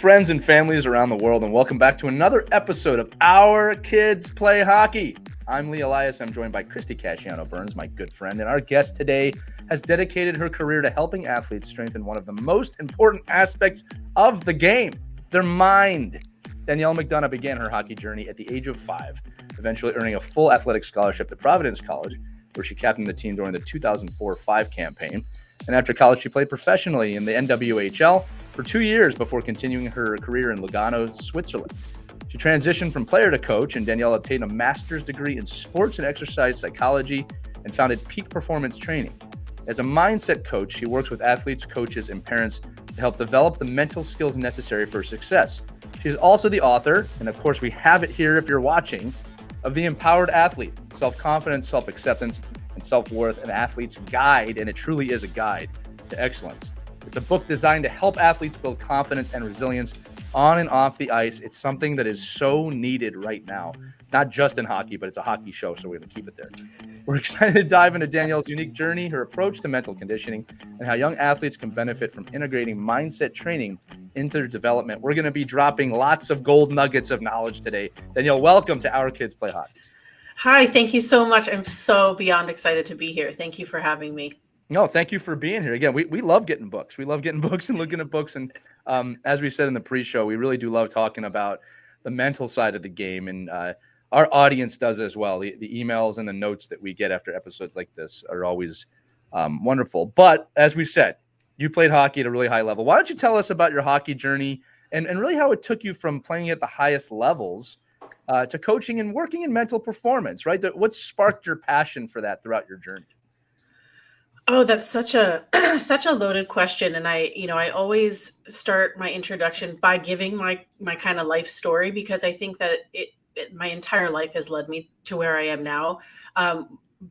friends and families around the world, and welcome back to another episode of Our Kids Play Hockey. I'm Lee Elias. I'm joined by Christy Casciano-Burns, my good friend, and our guest today has dedicated her career to helping athletes strengthen one of the most important aspects of the game, their mind. Danielle McDonough began her hockey journey at the age of 5, eventually earning a full athletic scholarship to Providence College, where she captained the team during the 2004-05 campaign. And after college, she played professionally in the NWHL for 2 years before continuing her career in Lugano, Switzerland. She transitioned from player to coach, and Danielle obtained a master's degree in sports and exercise psychology and founded Peak Performance Training. As a mindset coach, she works with athletes, coaches, and parents to help develop the mental skills necessary for success. She is also the author, and of course we have it here if you're watching, of The Empowered Athlete, Self-Confidence, Self-Acceptance, and Self-Worth, an Athlete's Guide, and it truly is a guide to excellence. It's a book designed to help athletes build confidence and resilience on and off the ice. It's something that is so needed right now, not just in hockey, but it's a hockey show, so we're going to keep it there. We're excited to dive into Danielle's unique journey, her approach to mental conditioning, and how young athletes can benefit from integrating mindset training into their development. We're going to be dropping lots of gold nuggets of knowledge today. Danielle, welcome to Our Kids Play Hockey. Hi, thank you so much. I'm so beyond excited to be here. Thank you for having me. No, thank you for being here. Again, we love getting books. We love getting books and looking at books. And as we said in the pre-show, we really do love talking about the mental side of the game. And our audience does as well. The emails and the notes that we get after episodes like this are always wonderful. But as we said, you played hockey at a really high level. Why don't you tell us about your hockey journey and really how it took you from playing at the highest levels to coaching and working in mental performance, right? What sparked your passion for that throughout your journey? Oh, that's such a such a loaded question. And I always start my introduction by giving my kind of life story, because I think that my entire life has led me to where I am now.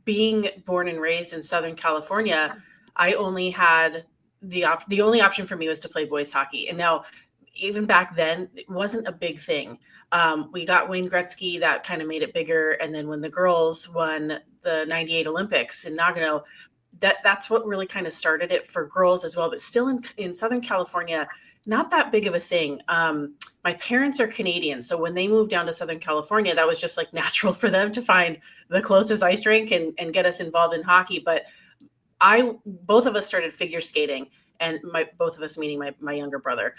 Being born and raised in Southern California, I only had the only option for me was to play boys hockey. And now, even back then, it wasn't a big thing. We got Wayne Gretzky, that kind of made it bigger. And then when the girls won the 98 Olympics in Nagano, that's what really kind of started it for girls as well. But still in Southern California, not that big of a thing. My parents are Canadian. So when they moved down to Southern California, that was just like natural for them to find the closest ice rink and get us involved in hockey. But both of us started figure skating. And both of us, meaning my younger brother.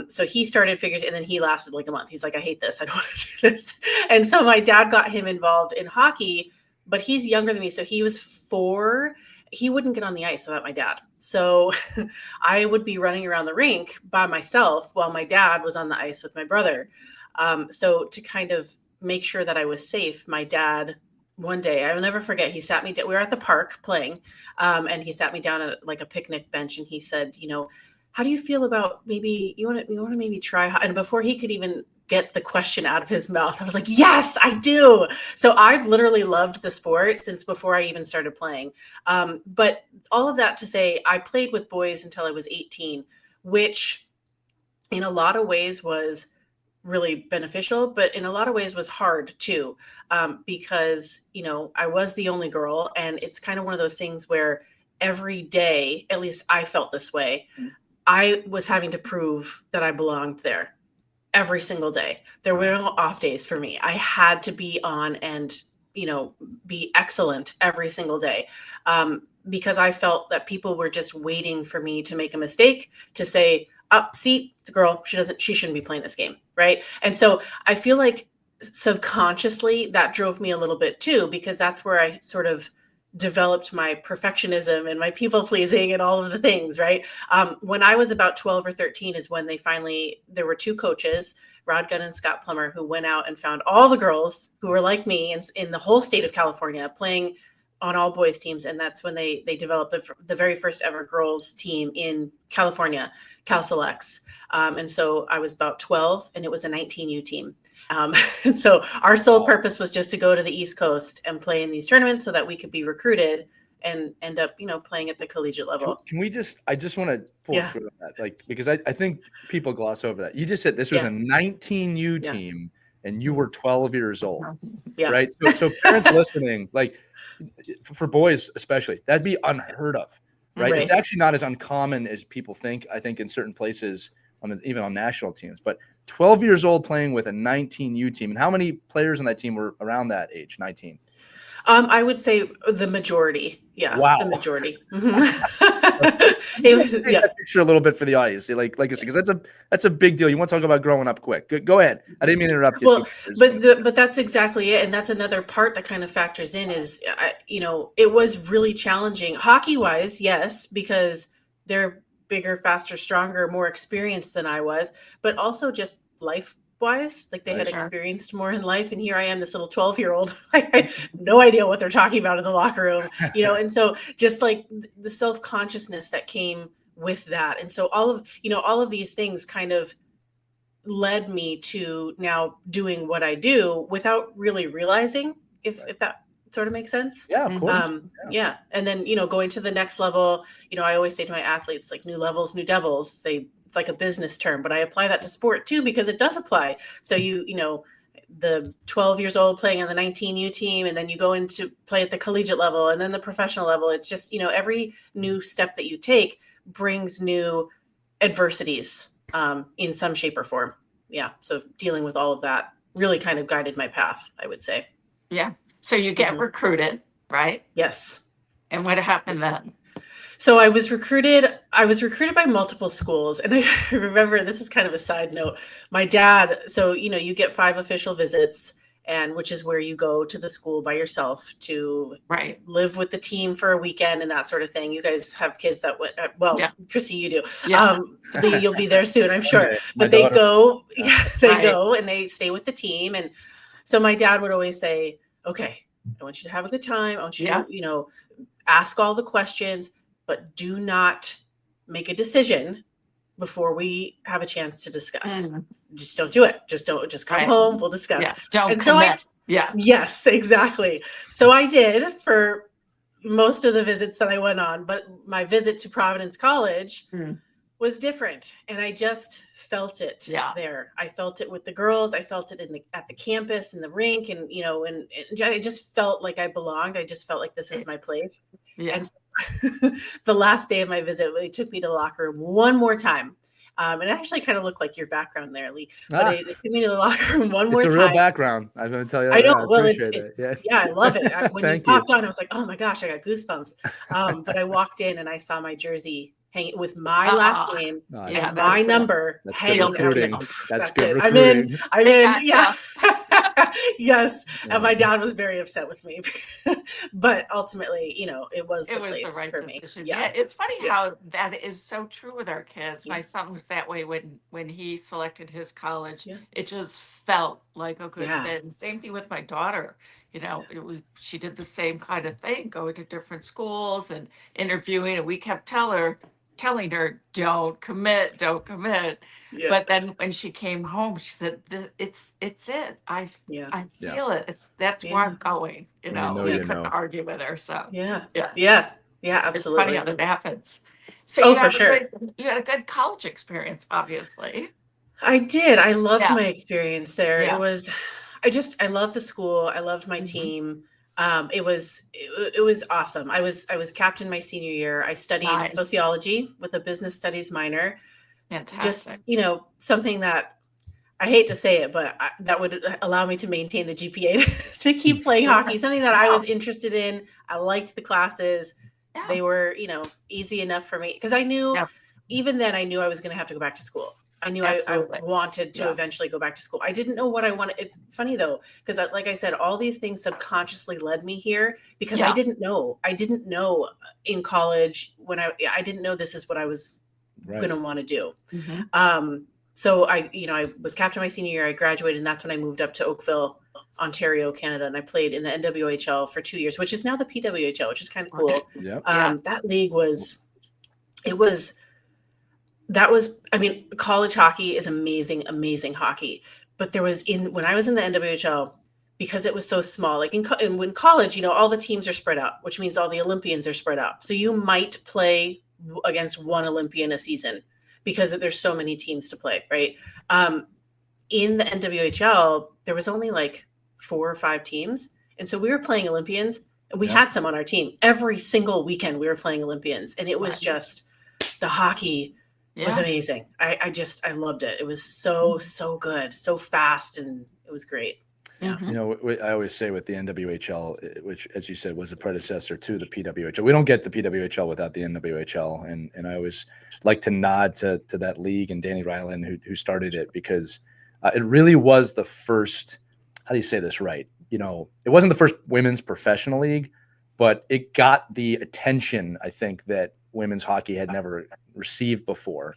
So he started figures, and then he lasted like a month. He's like, I hate this. I don't want to do this. And so my dad got him involved in hockey, but he's younger than me. So he was 4. He wouldn't get on the ice without my dad. So I would be running around the rink by myself while my dad was on the ice with my brother. So to kind of make sure that I was safe, my dad, one day, I will never forget, he sat me down. We were at the park playing, and he sat me down at like a picnic bench, and he said, how do you feel about maybe you want to maybe try? And before he could even get the question out of his mouth, I was like, yes, I do. So I've literally loved the sport since before I even started playing. But all of that to say, I played with boys until I was 18, which in a lot of ways was really beneficial, but in a lot of ways was hard too, because, I was the only girl, and it's kind of one of those things where every day, at least I felt this way, I was having to prove that I belonged there every single day. There were no off days for me. I had to be on and, be excellent every single day, because I felt that people were just waiting for me to make a mistake to say, see, it's a girl. She shouldn't be playing this game. Right. And so I feel like subconsciously that drove me a little bit too, because that's where I sort of developed my perfectionism and my people pleasing and all of the things. Right. When I was about 12 or 13 is when there were 2 coaches, Rod Gunn and Scott Plummer, who went out and found all the girls who were like me in the whole state of California playing on all boys teams. And that's when they developed the very first ever girls team in California, Cal Selects. And so I was about 12, and it was a 19U team. And so our sole purpose was just to go to the East Coast and play in these tournaments so that we could be recruited and end up, playing at the collegiate level. I just want to pull through that, because I think people gloss over that. You just said this was a 19U team and you were 12 years old, right? So parents listening, for boys especially, that'd be unheard of, right? It's actually not as uncommon as people think. I think in certain places even on national teams. But 12 years old playing with a 19U team. And how many players on that team were around that age, 19? I would say the majority. Yeah, Wow. the majority. It was, Paint that picture a little bit for the audience, like I said, because that's a big deal. You want to talk about growing up quick? Go ahead. I didn't mean to interrupt you. Well, but that's exactly it, and that's another part that kind of factors in is it was really challenging hockey wise, yes, because they're bigger, faster, stronger, more experienced than I was, but also just life wise, like they had experienced more in life, and here I am, this little 12-year-old. I have no idea what they're talking about in the locker room, and so just like the self-consciousness that came with that, and so all of these things kind of led me to now doing what I do without really realizing, if that sort of makes sense. Yeah, of course. Yeah. And then, going to the next level, I always say to my athletes, like, new levels, new devils. It's like a business term, but I apply that to sport too, because it does apply. So the 12 years old playing on the 19U team, and then you go into play at the collegiate level and then the professional level. It's just, every new step that you take brings new adversities in some shape or form. Yeah. So dealing with all of that really kind of guided my path, I would say. Yeah. So you get recruited, right? Yes. And what happened then? So I was recruited by multiple schools. And I remember, this is kind of a side note, my dad, so, you get 5 official visits, and which is where you go to the school by yourself to live with the team for a weekend and that sort of thing. You guys have kids that would, Christy, you do. Yeah. Lee, you'll be there soon, I'm sure. But they go and they stay with the team. And so my dad would always say, okay, I want you to have a good time. I want you to, ask all the questions, but do not make a decision before we have a chance to discuss. Just don't do it. Just come home. We'll discuss. Yeah. Don't and commit. So yes, exactly. So I did for most of the visits that I went on, but my visit to Providence College was different. And I just felt it there. I felt it with the girls. I felt it at the campus, in the rink, and, and I just felt like I belonged. I just felt like this is my place. Yeah. And so the last day of my visit, they took me to the locker room one more time. And it actually kind of looked like your background there, Lee. But they took me to the locker room one more time. It's a real background. I'm going to tell you that. I know. I well, yeah, I love it. When you popped on, I was like, oh my gosh, I got goosebumps. But I walked in and I saw my jersey hanging with my last name and my number hanging. That's good recruiting. I'm in. Yeah. Yes. And my dad was very upset with me, but ultimately, it was the place for me. Yeah. It's funny how that is so true with our kids. My son was that way when he selected his college. It just felt like a good fit. And same thing with my daughter. She did the same kind of thing, going to different schools and interviewing, and we kept telling her, don't commit. Yeah. But then when she came home, she said, it's it. I feel it. That's where I'm going. You couldn't argue with her. So yeah, absolutely. It's funny how that happens. So for sure. You had a good college experience, obviously. I did. I loved my experience there. It was, I loved the school. I loved my team. It was awesome. I was captain my senior year. I studied sociology with a business studies minor. Fantastic. Just, something that I hate to say it, but that would allow me to maintain the GPA to keep playing hockey. Something that I was interested in. I liked the classes. Yeah. They were, easy enough for me, because I knew, even then I knew I was going to have to go back to school. I knew I wanted to eventually go back to school. I didn't know what I wanted. It's funny though, because like I said, all these things subconsciously led me here, because I didn't know. I didn't know in college when I didn't know this is what I was going to want to do. So I was captain my senior year. I graduated, and that's when I moved up to Oakville, Ontario, Canada, and I played in the NWHL for 2 years, which is now the PWHL, which is kind of cool. That league college hockey is amazing hockey. But when I was in the NWHL, because it was so small, like in college, all the teams are spread out, which means all the Olympians are spread out. So you might play against one Olympian a season, because there's so many teams to play, right? In the NWHL, there was only like 4 or 5 teams. And so we were playing Olympians. We had some on our team. Every single weekend we were playing Olympians. And it was just the hockey. was amazing. I loved it. It was so good, so fast, and it was great. Yeah. You know, I always say with the NWHL, which, as you said, was a predecessor to the PWHL. We don't get the PWHL without the NWHL, and I always like to nod to that league and Danny Ryland who started it, because it really was the first. How do you say this right? You know, it wasn't the first women's professional league, but it got the attention, I think, that women's hockey had never received before.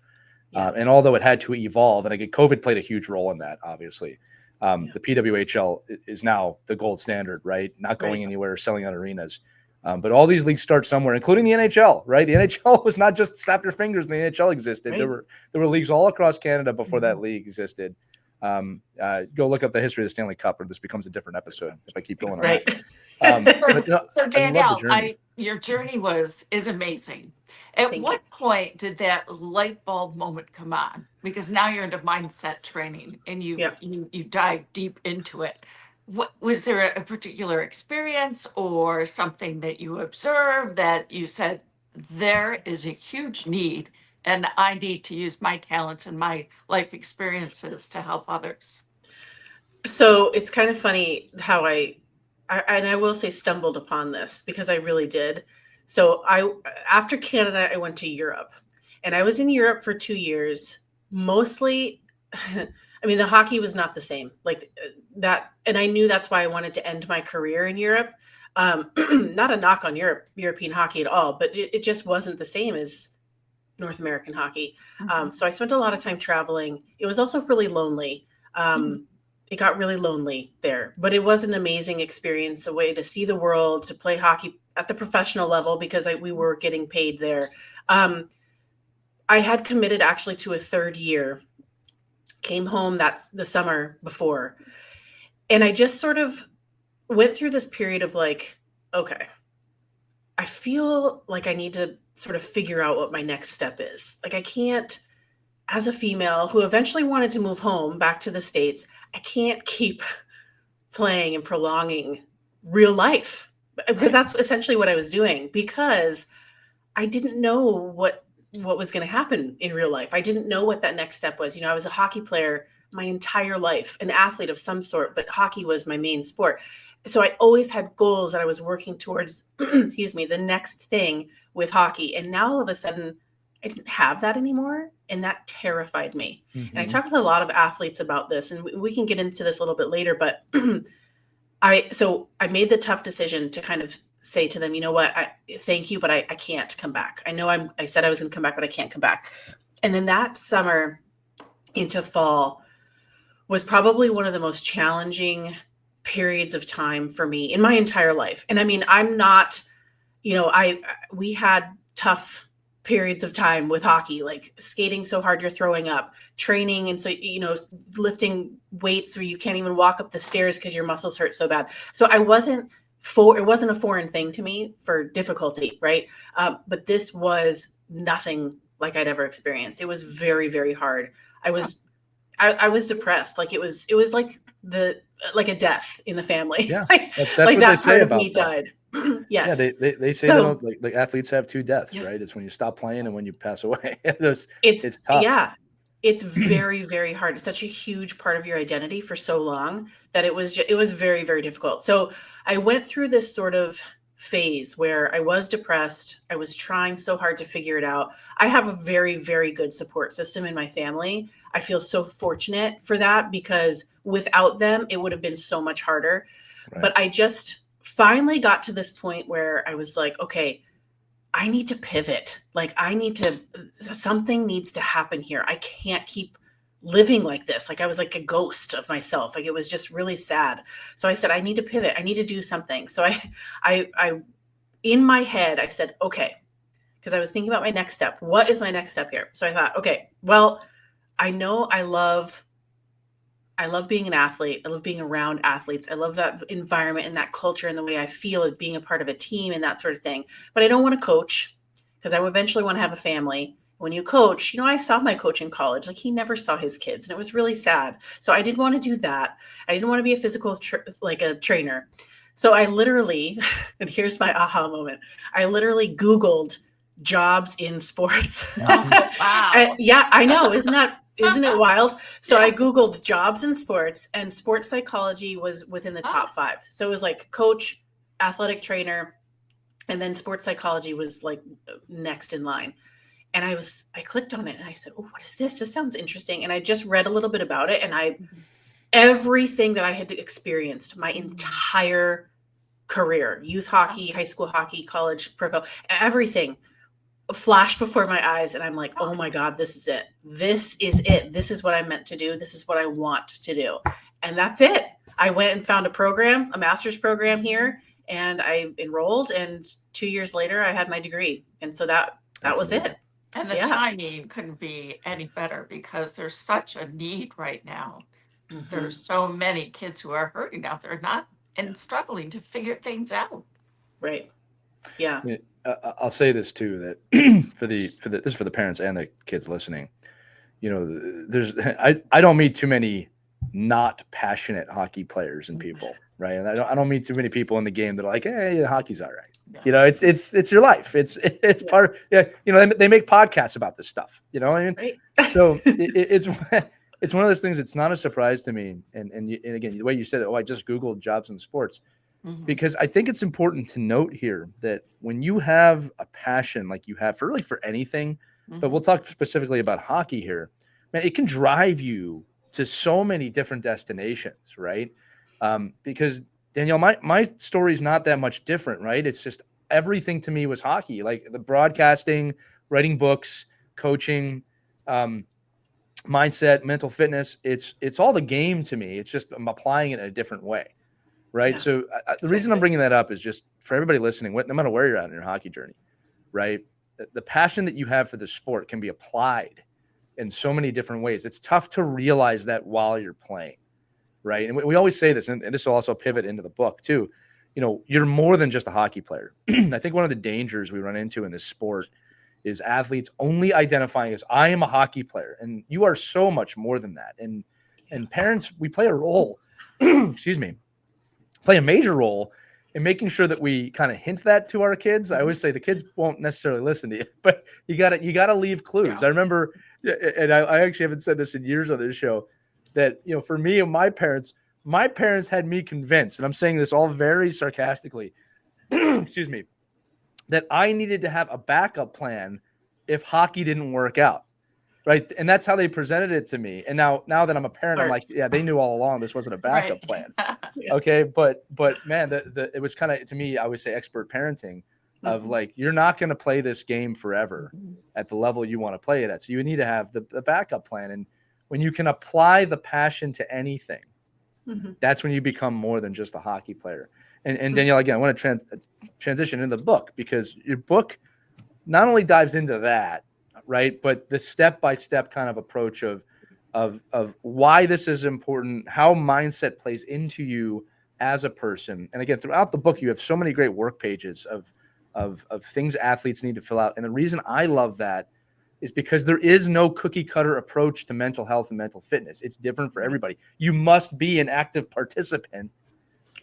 And although it had to evolve, and again, COVID played a huge role in that, obviously. The PWHL is now the gold standard, right? Not going anywhere, selling out arenas. But all these leagues start somewhere, including the NHL, right? The NHL was not just snap your fingers and the NHL existed. Right. There were leagues all across Canada before that league existed. Go look up the history of the Stanley Cup, or this becomes a different episode if I keep going on that. So Danielle, your journey is amazing. At what point did that light bulb moment come on? Because now you're into mindset training and you dive deep into it. What was there a particular experience or something that you observed that you said, there is a huge need and I need to use my talents and my life experiences to help others? So it's kind of funny how I will say stumbled upon this, because I really did. So after Canada, I went to Europe, and I was in Europe for 2 years, mostly. I mean, the hockey was not the same like that. And I knew that's why I wanted to end my career in Europe. Not a knock on European hockey at all, but it just wasn't the same as North American hockey. So I spent a lot of time traveling. It was also really lonely. It got really lonely there, but it was an amazing experience, a way to see the world, to play hockey at the professional level, because we were getting paid there. I had committed actually to a third year, came home that's the summer before. And I just sort of went through this period of like, okay, I feel like I need to sort of figure out what my next step is. Like, I can't, as a female who eventually wanted to move home back to the States, I can't keep playing and prolonging real life, because that's essentially what I was doing, because I didn't know what was going to happen in real life. I didn't know what that next step was. You know, I was a hockey player my entire life, an athlete of some sort, but hockey was my main sport. So I always had goals that I was working towards, the next thing with hockey. And now all of a sudden I didn't have that anymore. And that terrified me. And I talk with a lot of athletes about this, and we can get into this a little bit later, but I made the tough decision to kind of say to them, you know what, thank you, but I can't come back. I know I said I was going to come back, but I can't come back. And then that summer into fall was probably one of the most challenging periods of time for me in my entire life. And I mean, I'm not, we had tough periods of time with hockey, like skating so hard you're throwing up, training, and so lifting weights where you can't even walk up the stairs because your muscles hurt so bad. So it wasn't a foreign thing to me for difficulty, right? But this was nothing like I'd ever experienced. It was very, very hard. I was depressed. Like it was like a death in the family. Yeah, that's like what that they say part about of me that. Died. Yes. Yeah, they say that like athletes have two deaths, right? It's when you stop playing and when you pass away. It's tough. Yeah, it's very, very hard. It's such a huge part of your identity for so long that it was very, very difficult. So I went through this sort of phase where I was depressed. I was trying so hard to figure it out. I have a very, very good support system in my family. I feel so fortunate for that, because without them, it would have been so much harder. Right. But I just finally got to this point where I was like, okay, I need to pivot. Like something needs to happen here. I can't keep living like this. Like I was like a ghost of myself. Like it was just really sad. So I said, I need to pivot. I need to do something. So I in my head, I said, okay, because I was thinking about my next step. What is my next step here? So I thought, okay, well, I know I love being an athlete. I love being around athletes. I love that environment and that culture and the way I feel as being a part of a team and that sort of thing. But I don't want to coach, because I eventually want to have a family. When you coach, I saw my coach in college. Like he never saw his kids, and it was really sad. So I didn't want to do that. I didn't want to be a physical trainer. So I literally, and here's my aha moment. I literally Googled jobs in sports. Oh, wow. Yeah, I know. Isn't it wild? So I Googled jobs in sports, and sports psychology was within the top 5. So it was like coach, athletic trainer, and then sports psychology was like next in line. And I clicked on it and I said, oh, what is this? This sounds interesting. And I just read a little bit about it, and everything that I had experienced my entire career, youth hockey, high school hockey, college, pro, everything flashed before my eyes. And I'm like, oh my God, this is it. This is it. This is what I'm meant to do. This is what I want to do. And that's it. I went and found a master's program here, and I enrolled, and 2 years later I had my degree. And so that was it. And the timing couldn't be any better, because there's such a need right now. There's so many kids who are hurting out there, and struggling to figure things out. Right. Yeah. I'll say this too, that this is for the parents and the kids listening. I don't meet too many not passionate hockey players and people, right? And I don't meet too many people in the game that are like, hey, hockey's all right. Yeah. It's your life. It's part. They make podcasts about this stuff. You know what I mean? Right. So it's one of those things. It's not a surprise to me. And again, the way you said it, I just Googled jobs in sports, because I think it's important to note here that when you have a passion like you have for anything, but we'll talk specifically about hockey here, man, it can drive you to so many different destinations, right? Because Danielle, my story is not that much different, right? It's just everything to me was hockey, like the broadcasting, writing books, coaching, mindset, mental fitness. It's all the game to me. It's just I'm applying it in a different way, right? Yeah. So the reason I'm bringing that up is just for everybody listening, no matter where you're at in your hockey journey, right? The passion that you have for the sport can be applied in so many different ways. It's tough to realize that while you're playing, right? And we always say this, and this will also pivot into the book too. You're more than just a hockey player. I think one of the dangers we run into in this sport is athletes only identifying as I am a hockey player, and you are so much more than that. And parents, we play a role, play a major role in making sure that we kind of hint that to our kids. I always say the kids won't necessarily listen to you, but you gotta leave clues. Yeah. I remember, and I actually haven't said this in years on this show, that for me and my parents had me convinced, and I'm saying this all very sarcastically, that I needed to have a backup plan if hockey didn't work out, right? And that's how they presented it to me. And now that I'm a parent, I'm like, yeah, they knew all along this wasn't a backup plan. Yeah. Okay, but man, it was kind of, to me, I would say expert parenting of like, you're not going to play this game forever at the level you want to play it at. So you need to have the backup plan. And when you can apply the passion to anything, that's when you become more than just a hockey player. And Danielle, again, I want to transition into the book, because your book not only dives into that, right, but the step-by-step kind of approach of why this is important, how mindset plays into you as a person. And again, throughout the book, you have so many great work pages of things athletes need to fill out. And the reason I love that is because there is no cookie cutter approach to mental health and mental fitness. It's different for everybody. You must be an active participant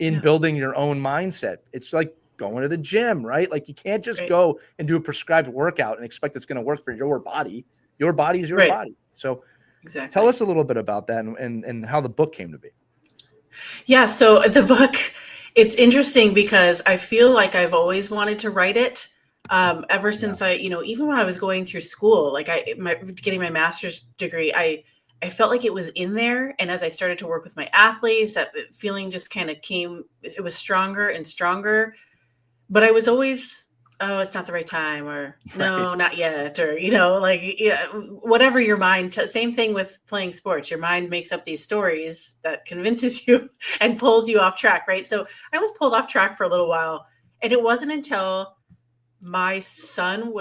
in building your own mindset. It's like going to the gym, right? Like you can't just go and do a prescribed workout and expect it's going to work for your body. Your body is your body. So tell us a little bit about that and how the book came to be. Yeah. So the book, it's interesting because I feel like I've always wanted to write it. Ever since I, even when I was going through school, like getting my master's degree, I felt like it was in there. And as I started to work with my athletes, that feeling just kind of came, it was stronger and stronger, but I was always, oh, it's not the right time, or no, not yet. Or, whatever your mind, same thing with playing sports, your mind makes up these stories that convinces you and pulls you off track. Right. So I was pulled off track for a little while, and it wasn't until my son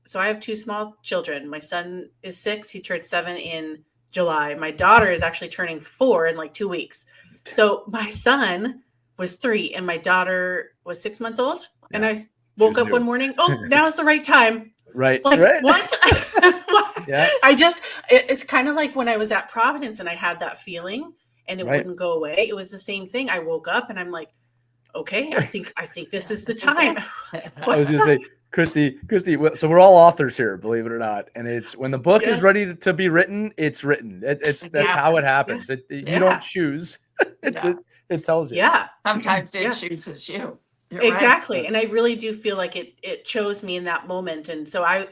so I have 2 small children. My son is 6. He turned 7 in July. My daughter is actually turning 4 in like 2 weeks. So my son was 3 and my daughter was 6 months old. Yeah. And I woke up one morning. Oh, now's the right time. Right. Like, right. What? Yeah. It's kind of like when I was at Providence and I had that feeling and it wouldn't go away. It was the same thing. I woke up and I'm like, okay, I think this is the time. I was going to say, Christy, so we're all authors here, believe it or not. And it's when the book is ready to be written, it's written. That's how it happens. You don't choose. It tells you. Yeah. Sometimes it chooses you. You're exactly. right. And I really do feel like it chose me in that moment. And so I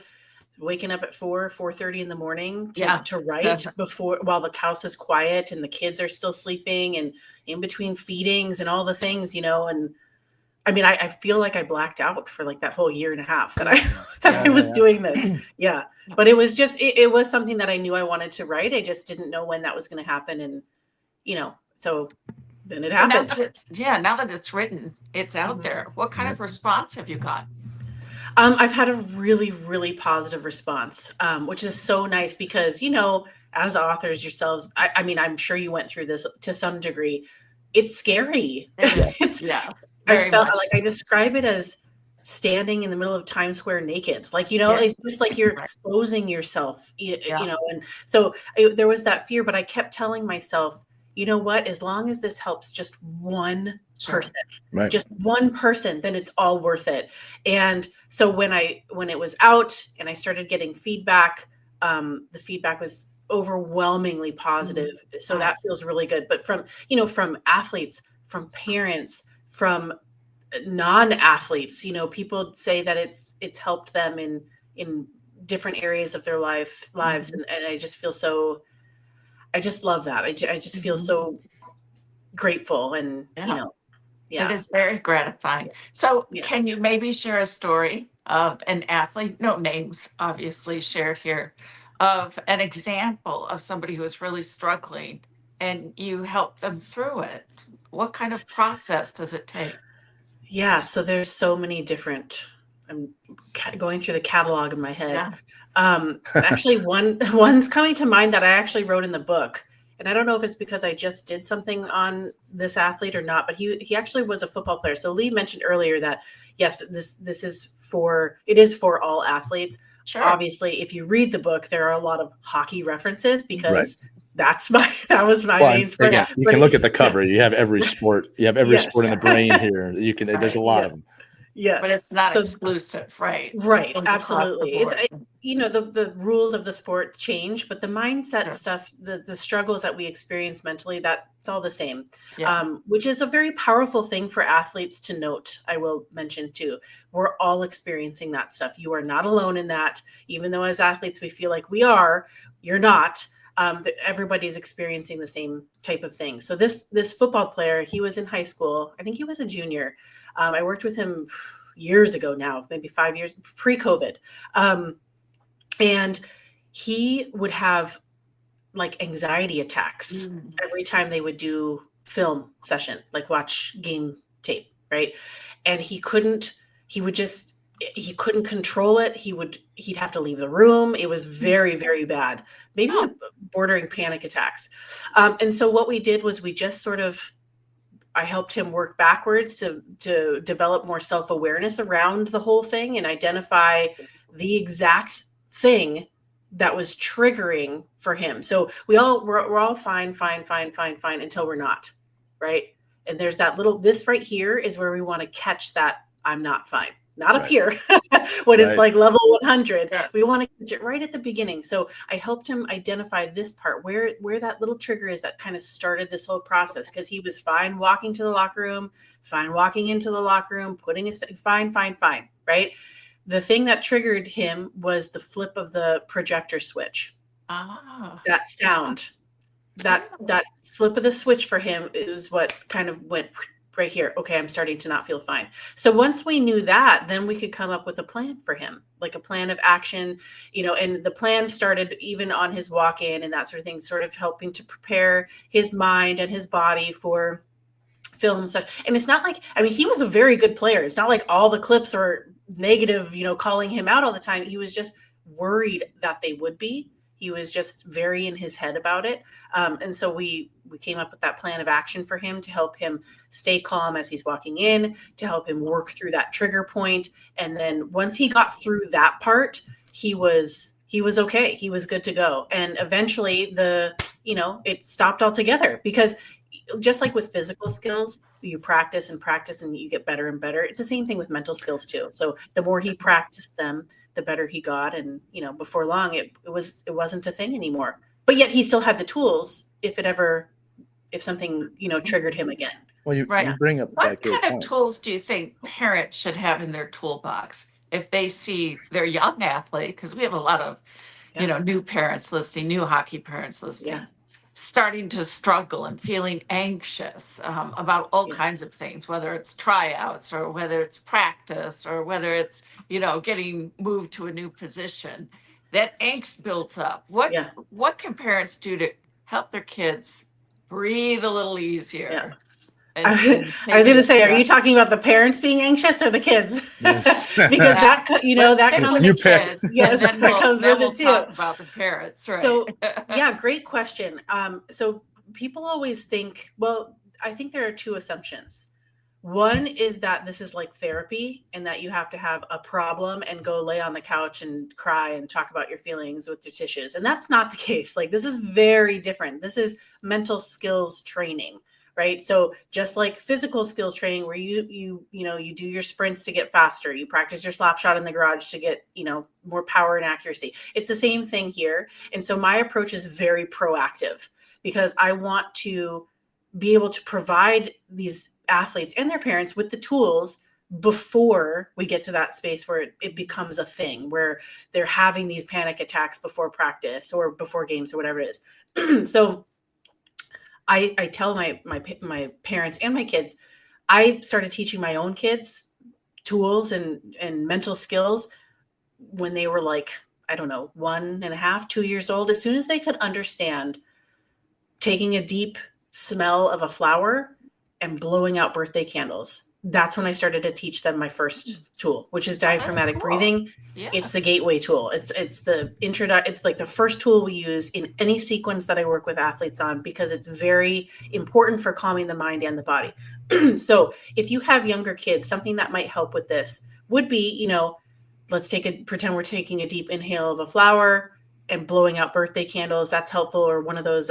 waking up at 4:30 in the morning to write while the house is quiet and the kids are still sleeping and in between feedings and all the things, and I mean, I feel like I blacked out for like that whole year and a half that I was doing this. Yeah. But it was just, it was something that I knew I wanted to write. I just didn't know when that was going to happen. And, so then it happened. Now that it's written, it's out there. What kind of response have you got? I've had a really, really positive response, which is so nice because, as authors yourselves, I mean, I'm sure you went through this to some degree. It's scary. I felt like I describe it as standing in the middle of Times Square naked. Like, it's just like you're exposing yourself, and so there was that fear, but I kept telling myself, you know what, as long as this helps just one person, just one person, then it's all worth it. And so when it was out and I started getting feedback, the feedback was overwhelmingly positive. So that feels really good. But from athletes, from parents, from non-athletes, people say that it's helped them in different areas of their lives. And I just feel I just love that. I just feel so grateful and, It is very gratifying. So can you maybe share a story of an athlete, no names obviously shared here, of an example of somebody who is really struggling and you help them through it? What kind of process does it take? Yeah, so there's so many different, I'm going through the catalog in my head. Actually, one's coming to mind that I actually wrote in the book. And I don't know if it's because I just did something on this athlete or not, but he actually was a football player. So Lee mentioned earlier that, yes, this is for all athletes. Sure. Obviously, if you read the book, there are a lot of hockey references because that was my main sport. You can look at the cover. You have every sport. You have every sport in the brain here. You can. There's a lot of them. Yes, but it's not exclusive, right? Right, absolutely. It's the rules of the sport change, but the mindset stuff, the struggles that we experience mentally, that's all the same. Which is a very powerful thing for athletes to note. I will mention too. We're all experiencing that stuff. You are not alone in that. Even though as athletes we feel like we are, you're not. Everybody's experiencing the same type of thing. So this football player, he was in high school. I think he was a junior. I worked with him years ago now, maybe 5 years pre-COVID. And he would have like anxiety attacks every time they would do film session, like watch game tape, right? And he couldn't control it. He'd have to leave the room. It was very, very bad, maybe bordering panic attacks. And so what we did was we just I helped him work backwards to develop more self-awareness around the whole thing and identify the exact thing that was triggering for him. So we're all fine until we're not, right? And there's that this right here is where we want to catch that I'm not fine. Not up here when it's like level 100. Yeah. We want to catch it right at the beginning. So I helped him identify this part where that little trigger is that kind of started this whole process, because he was fine walking to the locker room, fine walking into the locker room, putting his fine, right? The thing that triggered him was the flip of the projector switch. That sound, that flip of the switch for him is what kind of went right here. Okay, I'm starting to not feel fine. So once we knew that, then we could come up with a plan for him, like a plan of action, and the plan started even on his walk-in and that sort of thing, sort of helping to prepare his mind and his body for film stuff. And it's not like, he was a very good player. It's not like all the clips are negative, calling him out all the time. He was just worried that they would be. He was just very in his head about it. And so we came up with that plan of action for him to help him stay calm as he's walking in, to help him work through that trigger point. And then once he got through that part, he was okay. He was good to go. And eventually it stopped altogether, because just like with physical skills, you practice and practice and you get better and better. It's the same thing with mental skills too. So the more he practiced them, the better he got. And, before long, it wasn't a thing anymore, but yet he still had the tools if something, triggered him again. Well, you bring up what kind of tools do you think parents should have in their toolbox if they see their young athlete? Because we have a lot of, new parents listening, new hockey parents listening, starting to struggle and feeling anxious about all kinds of things, whether it's tryouts or whether it's practice or whether it's, getting moved to a new position. That angst builds up. What can parents do to help their kids breathe a little easier? I was going to say, are you talking about the parents being anxious or the kids? Yes. Because that comes. You pick. Yes, that comes with it too. Talk about the parents, right? So, great question. So people always think. Well, I think there are two assumptions. One is that this is like therapy, and that you have to have a problem and go lay on the couch and cry and talk about your feelings with the tissues, and that's not the case. Like, this is very different. This is mental skills training. Right. So just like physical skills training, where you do your sprints to get faster, you practice your slap shot in the garage to get, more power and accuracy. It's the same thing here. And so my approach is very proactive, because I want to be able to provide these athletes and their parents with the tools before we get to that space where it becomes a thing, where they're having these panic attacks before practice or before games or whatever it is. So I tell my parents and my kids, I started teaching my own kids tools and mental skills when they were like, I don't know, 1.5, 2 years old. As soon as they could understand taking a deep smell of a flower and blowing out birthday candles, that's when I started to teach them my first tool, which is diaphragmatic breathing. Yeah. It's the gateway tool. It's like the first tool we use in any sequence that I work with athletes on, because it's very important for calming the mind and the body. So if you have younger kids, something that might help with this would be, let's pretend we're taking a deep inhale of a flower and blowing out birthday candles. That's helpful. Or one of those,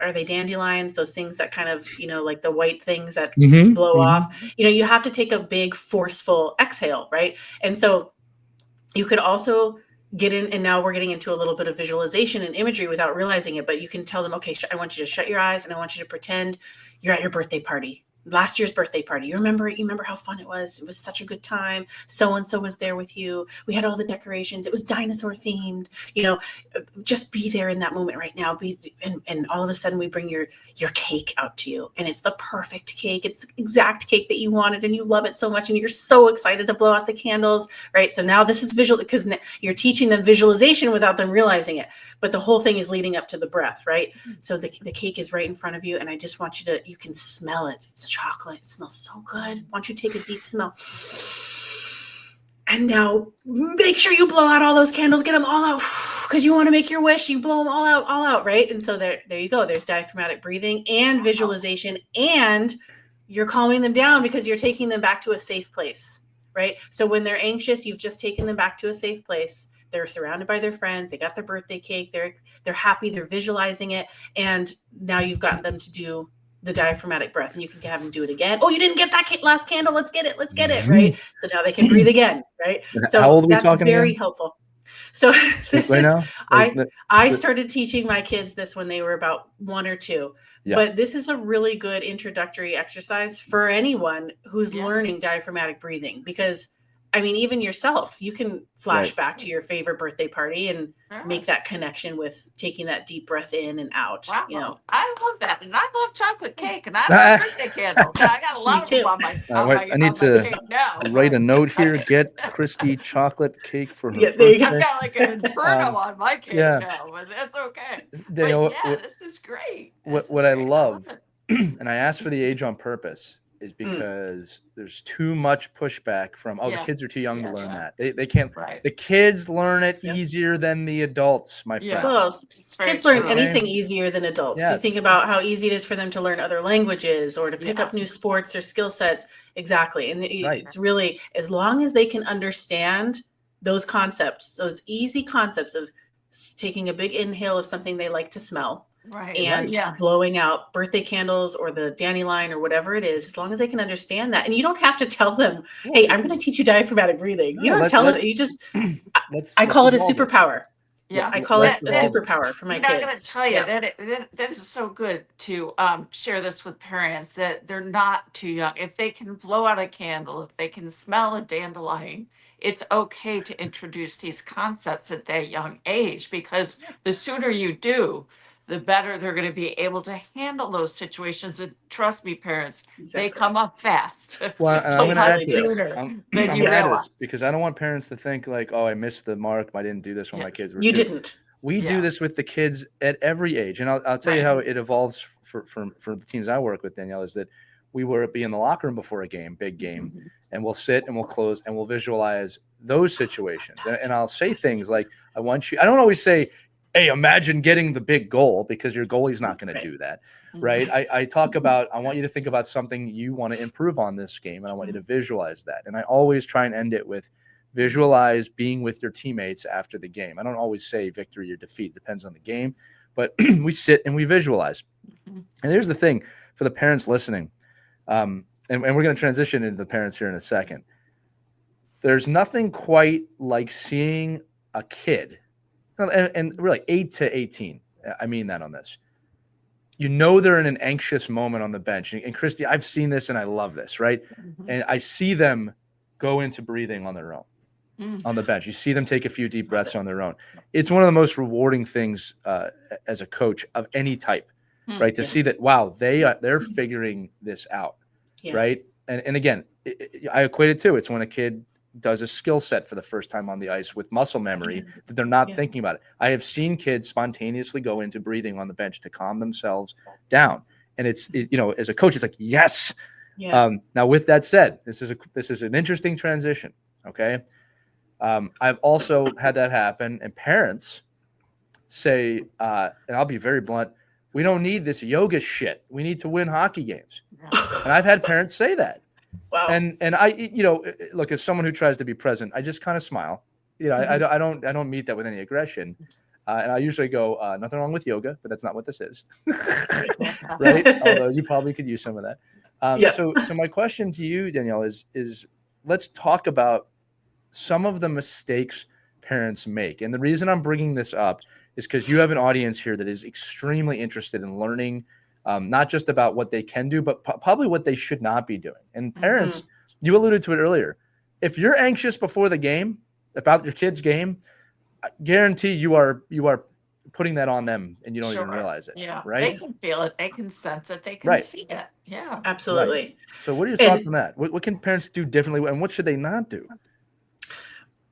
are they dandelions? Those things that kind of, like the white things that blow off. You have to take a big forceful exhale, right? And so you could also get in, and now we're getting into a little bit of visualization and imagery without realizing it, but you can tell them, okay, I want you to shut your eyes and I want you to pretend you're at your birthday party. Last year's birthday party. You remember how fun it was. It was such a good time. So-and-so was there with you. We had all the decorations. It was dinosaur themed, just be there in that moment right now. And all of a sudden we bring your cake out to you, and it's the perfect cake. It's the exact cake that you wanted, and you love it so much, and you're so excited to blow out the candles, right? So now this is visual, because you're teaching them visualization without them realizing it. But the whole thing is leading up to the breath, right? So the cake is right in front of you, and I just want you can smell it. It's chocolate. It smells so good. Why don't you take a deep smell? And now make sure you blow out all those candles, get them all out, because you want to make your wish. You blow them all out, right? And so there you go. There's diaphragmatic breathing and visualization, and you're calming them down because you're taking them back to a safe place, right? So when they're anxious, you've just taken them back to a safe place. They're surrounded by their friends. They got their birthday cake. They're happy. They're visualizing it. And now you've gotten them to do the diaphragmatic breath, and you can have them do it again. Oh, you didn't get that last candle. Let's get it. Right. So now they can breathe again. Right. So how old are we talking very about? Helpful. So this right is, now? I started teaching my kids this when they were about 1 or 2. Yeah. But this is a really good introductory exercise for anyone who's learning diaphragmatic breathing, because even yourself, you can flash back to your favorite birthday party and make that connection with taking that deep breath in and out. Wow. I love that. And I love chocolate cake, and I love birthday candles. I got a lot of them on my I need to write a note here. Get Christy chocolate cake for her birthday. I've got like an inferno on my cake now, but that's okay. Danielle, this is great. What I love, and I asked for the age on purpose, is because there's too much pushback from, the kids are too young to learn that. They can't. Right. The kids learn it easier than the adults, my friend. Well, kids learn anything easier than adults. Yes. So think about how easy it is for them to learn other languages or to pick up new sports or skill sets. Exactly. And it's really, as long as they can understand those concepts, those easy concepts of taking a big inhale of something they like to smell, and blowing out birthday candles or the dandelion or whatever it is, as long as they can understand that. And you don't have to tell them, hey, I'm going to teach you diaphragmatic breathing. You don't tell them. You just, I call it a superpower. Yeah, I call it a superpower for my kids. I'm going to tell you that is so good to share this with parents, that they're not too young. If they can blow out a candle, if they can smell a dandelion, it's okay to introduce these concepts at that young age, because the sooner you do, the better they're going to be able to handle those situations. And trust me, parents, they come up fast. Well, and I'm going to add to this. I'm going to add this because I don't want parents to think like, oh, I missed the mark. I didn't do this when my kids were 2. Didn't. We do this with the kids at every age. And I'll tell you how it evolves for the teams I work with, Danielle, is that we will be in the locker room before a game, big game, and we'll sit and we'll close and we'll visualize those situations. And I'll say things like, I don't always say, hey, imagine getting the big goal, because your goalie's not going to do that, right? I talk about, I want you to think about something you want to improve on this game, and I want you to visualize that. And I always try and end it with visualize being with your teammates after the game. I don't always say victory or defeat, depends on the game, but we sit and we visualize. And here's the thing for the parents listening, and we're going to transition into the parents here in a second. There's nothing quite like seeing a kid, and really 8 to 18, I mean that on this. They're in an anxious moment on the bench. And Christy, I've seen this and I love this, right? And I see them go into breathing on their own on the bench. You see them take a few deep breaths on their own. It's one of the most rewarding things as a coach of any type, right? To see that, wow, they're figuring this out, right? And again, I equate it to, it's when a kid does a skill set for the first time on the ice with muscle memory that they're not thinking about it. I have seen kids spontaneously go into breathing on the bench to calm themselves down. And it's as a coach, it's like, yes. Now with that said, this is an interesting transition. Okay. I've also had that happen, and parents say, and I'll be very blunt, we don't need this yoga shit. We need to win hockey games. And I've had parents say that. Wow. And I, look, as someone who tries to be present, I just kind of smile. I don't meet that with any aggression. And I usually go, nothing wrong with yoga, but that's not what this is. Right? Although you probably could use some of that. So my question to you, Danielle, is let's talk about some of the mistakes parents make. And the reason I'm bringing this up is because you have an audience here that is extremely interested in learning, not just about what they can do, but probably what they should not be doing. And parents, you alluded to it earlier. If you're anxious before the game about your kid's game, I guarantee you are putting that on them, and you don't even realize it. Yeah, right? They can feel it. They can sense it. They can see it. Yeah, absolutely. Right. So what are your thoughts on that? What can parents do differently, and what should they not do?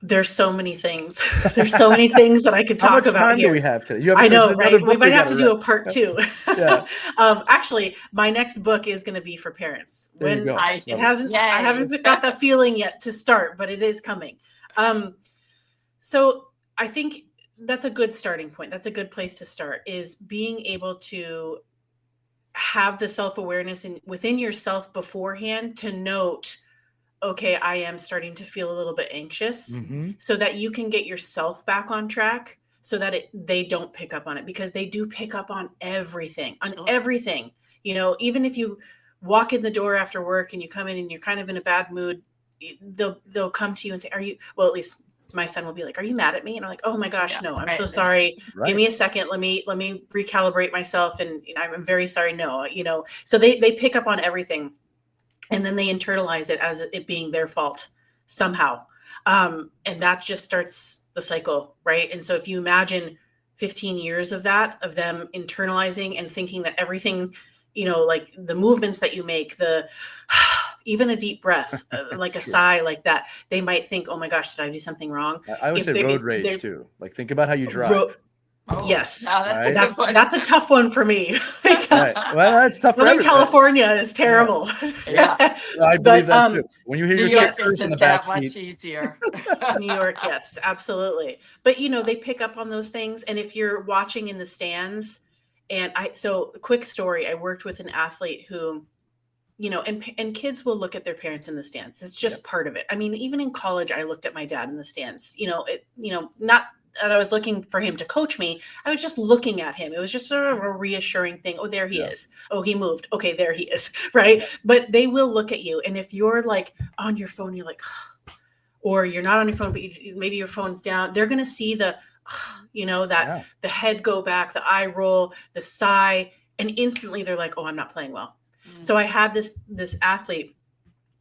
There's so many things. There's so many things that I could talk about here. How much time do we have today? I know, right? We might have to do a part 2. Yeah. Actually, my next book is going to be for parents. There you go. I haven't got that feeling yet to start, but it is coming. So I think that's a good starting point. That's a good place to start, is being able to have the self-awareness within yourself beforehand to note, okay, I am starting to feel a little bit anxious, so that you can get yourself back on track, so that they don't pick up on it, because they do pick up on everything, everything. Even if you walk in the door after work and you come in and you're kind of in a bad mood, they'll come to you and say, at least my son will be like, are you mad at me? And I'm like, oh my gosh, no, I'm so sorry. Right. Give me a second. Let me recalibrate myself. And I'm very sorry. No, so they pick up on everything. And then they internalize it as it being their fault somehow. And that just starts the cycle, right? And so if you imagine 15 years of that, of them internalizing and thinking that everything, like the movements that you make, even a deep breath, like a sigh like that, they might think, oh my gosh, did I do something wrong? I would say road rage too. Like, think about how you drive. Yes, that's a tough one for me, because well, that's tough. Southern California is terrible. Yeah, I believe that too. When you hear your kid in the back seat, much easier. New York, yes, absolutely. But they pick up on those things, and if you're watching in the stands, so quick story, I worked with an athlete who, and kids will look at their parents in the stands. It's just part of it. I mean, even in college, I looked at my dad in the stands. that I was looking for him to coach me. I was just looking at him. It was just sort of a reassuring thing. Oh, there he is. Oh, he moved. Okay, there he is. Right. But they will look at you. And if you're like on your phone, you're like, or you're not on your phone, but maybe your phone's down, they're going to see the, the head go back, the eye roll, the sigh, and instantly they're like, oh, I'm not playing well. So I had this athlete.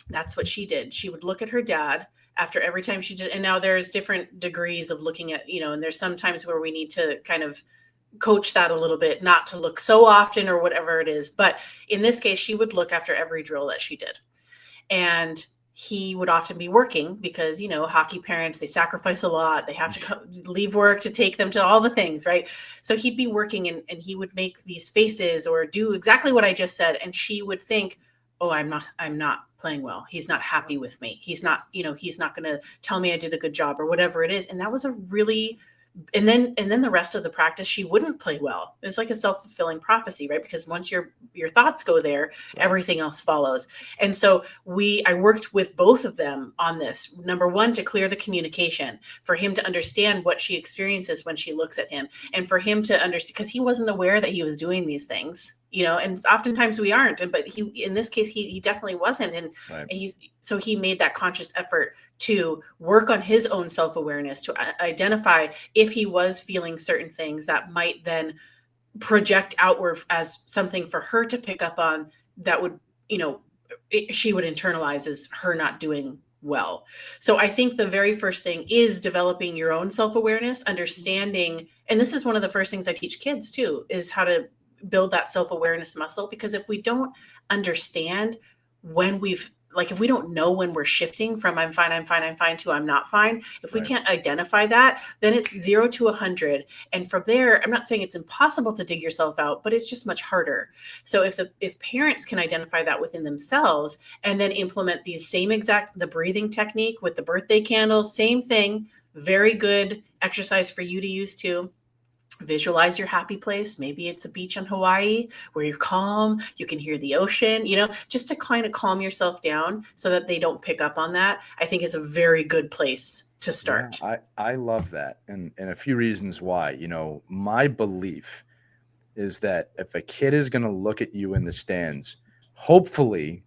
That's what she did. She would look at her dad after every time she did. And now there's different degrees of looking at, and there's some times where we need to kind of coach that a little bit, not to look so often or whatever it is. But in this case, she would look after every drill that she did. And he would often be working because, hockey parents, they sacrifice a lot. They have to leave work to take them to all the things, right? So he'd be working and he would make these faces or do exactly what I just said. And she would think, oh, I'm not playing well. He's not happy with me. He's not, he's not going to tell me I did a good job or whatever it is. And that was a really, and then the rest of the practice, she wouldn't play well. It was like a self-fulfilling prophecy, right? Because once your thoughts go there, everything else follows. And so I worked with both of them on this. Number one, to clear the communication, for him to understand what she experiences when she looks at him, and for him to understand, because he wasn't aware that he was doing these things, and oftentimes we aren't. But in this case, he definitely wasn't. And so he made that conscious effort to work on his own self-awareness, to identify if he was feeling certain things that might then project outward as something for her to pick up on that would, she would internalize as her not doing well. So I think the very first thing is developing your own self-awareness, understanding, and this is one of the first things I teach kids too, is how to build that self-awareness muscle. Because if we don't understand when if we don't know when we're shifting from I'm fine to I'm not fine, if we can't identify that, then it's 0 to 100. And from there, I'm not saying it's impossible to dig yourself out, but it's just much harder. So if parents can identify that within themselves and then implement these the breathing technique with the birthday candles, same thing, very good exercise for you to use too. Visualize your happy place. Maybe it's a beach in Hawaii where you're calm, you can hear the ocean, just to kind of calm yourself down so that they don't pick up on that, I think is a very good place to start. Yeah, I love that. And a few reasons why. My belief is that if a kid is going to look at you in the stands, hopefully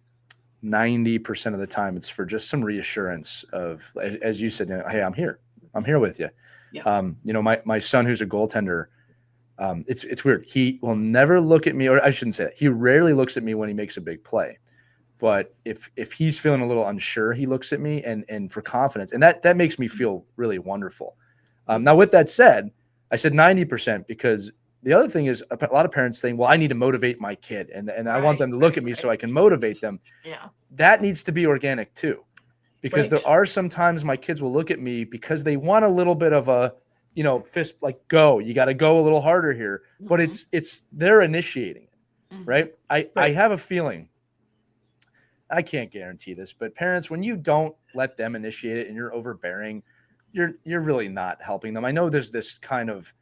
90% of the time it's for just some reassurance of, as you said, hey, I'm here with you. Yeah. My son, who's a goaltender, it's weird. He will never look at me, or I shouldn't say that. He rarely looks at me when he makes a big play. But if he's feeling a little unsure, he looks at me and for confidence. And that makes me feel really wonderful. Now, with that said, I said 90% because the other thing is a lot of parents think, well, I need to motivate my kid and I want them to look at me so I can motivate them. Yeah. That needs to be organic too. Because there are some times my kids will look at me because they want a little bit of a, fist, like, go, you got to go a little harder here. But it's they're initiating it, right? I have a feeling, I can't guarantee this, but parents, when you don't let them initiate it and you're overbearing, you're really not helping them. I know there's this kind of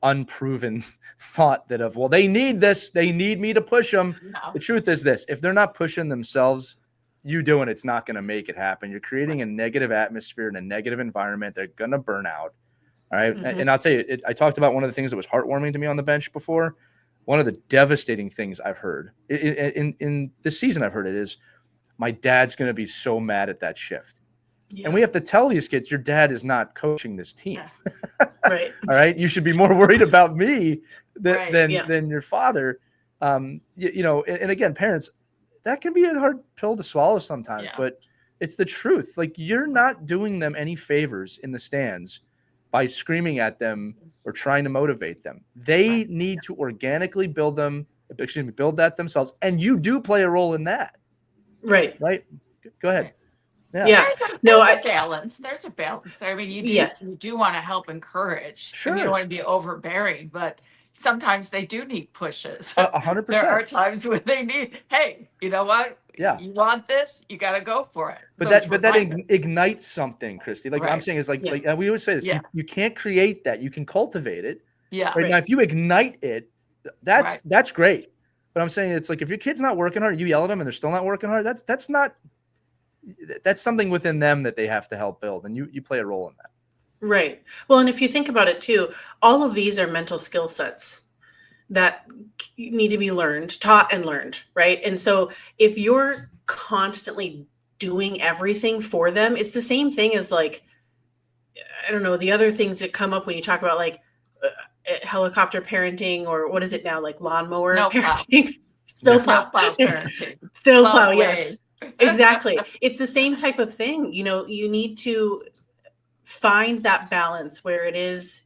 unproven thought that well, they need this, they need me to push them. No. The truth is this, if they're not pushing themselves, you doing it's not going to make it happen. You're creating a negative atmosphere and a negative environment. They're going to burn out. All right. And I'll tell you, I talked about one of the things that was heartwarming to me on the bench before. One of the devastating things I've heard in this season, I've heard it is my dad's going to be so mad at that shift. Yeah. And we have to tell these kids, your dad is not coaching this team. Yeah. Right. All right. You should be more worried about me than your father. And again, parents, that can be a hard pill to swallow sometimes, but it's the truth. Like, you're not doing them any favors in the stands by screaming at them or trying to motivate them. They need to organically build that themselves. And you do play a role in that. Right. Go ahead. Yeah. There's a balance. There's a balance. I mean, you do want to help encourage. Sure. And you don't want to be overbearing, but sometimes they do need pushes. 100%. There are times when they need, hey, you know what? Yeah. You want this? You got to go for it. But that ignites something, Christy. Like I'm saying is like we always say this. Yeah. You can't create that. You can cultivate it. Yeah. Right now, if you ignite it, that's great. But I'm saying it's like if your kid's not working hard, you yell at them and they're still not working hard. That's something within them that they have to help build, and you play a role in that. Right. Well, and if you think about it too, all of these are mental skill sets that need to be learned, taught and learned, right? And so if you're constantly doing everything for them, it's the same thing as like, I don't know, the other things that come up when you talk about like helicopter parenting, or what is it now, like lawnmower parenting? Snowplow. Snowplow parenting. Snowplow, yes. Exactly. It's the same type of thing. You know, you need to find that balance where it is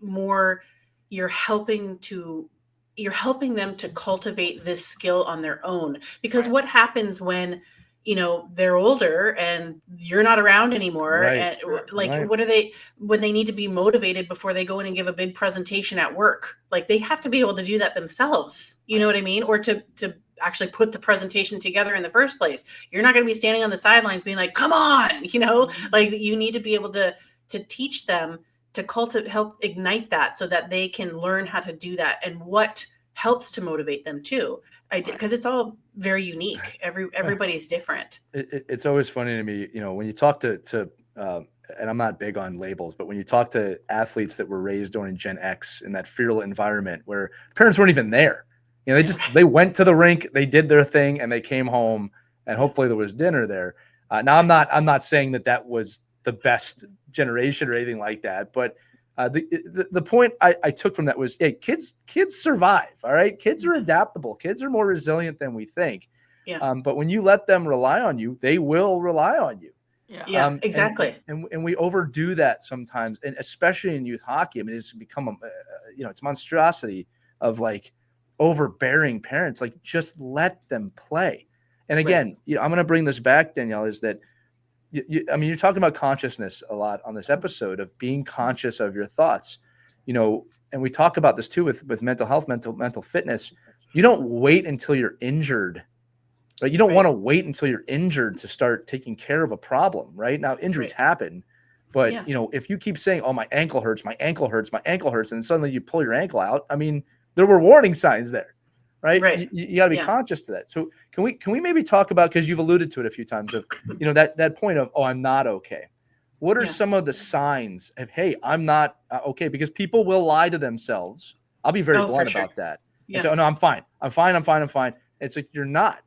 more you're helping them to cultivate this skill on their own. Because what happens when, you know, they're older and you're not around anymore, and like what are they, when they need to be motivated before they go in and give a big presentation at work? Like they have to be able to do that themselves, you know what I mean? Or to actually put the presentation together in the first place. You're not going to be standing on the sidelines being like, come on, you know, like you need to be able to teach them to help ignite that so that they can learn how to do that, and what helps to motivate them too. Because it's all very unique. Everybody's different. It's always funny to me, you know, when you talk to and I'm not big on labels, but when you talk to athletes that were raised during Gen X in that feral environment where parents weren't even there, you know, they went to the rink, they did their thing, and they came home, and hopefully there was dinner there. Now I'm not saying that was the best generation or anything like that, but the point I took from that was, hey, kids survive. All right. Kids are adaptable. Kids are more resilient than we think. Yeah. But when you let them rely on you, they will rely on you. Yeah. Exactly. And we overdo that sometimes, and especially in youth hockey. I mean, it's become it's monstrosity of like overbearing parents. Like, just let them play. And again, you know, I'm going to bring this back, Danielle, is that I mean, you're talking about consciousness a lot on this episode, of being conscious of your thoughts, you know, and we talk about this too with mental health, mental fitness. You don't wait until you're injured, right? You don't want to wait until you're injured to start taking care of a problem, right? Now, injuries happen, but you know, if you keep saying, oh, my ankle hurts, my ankle hurts, my ankle hurts, and suddenly you pull your ankle out, I mean, there were warning signs there. Right. You got to be conscious to that. So can we maybe talk about, because you've alluded to it a few times, of, you know, that point of, oh, I'm not okay. What are some of the signs of, hey, I'm not okay? Because people will lie to themselves. I'll be very blunt about that. And so, no, I'm fine. It's like, you're not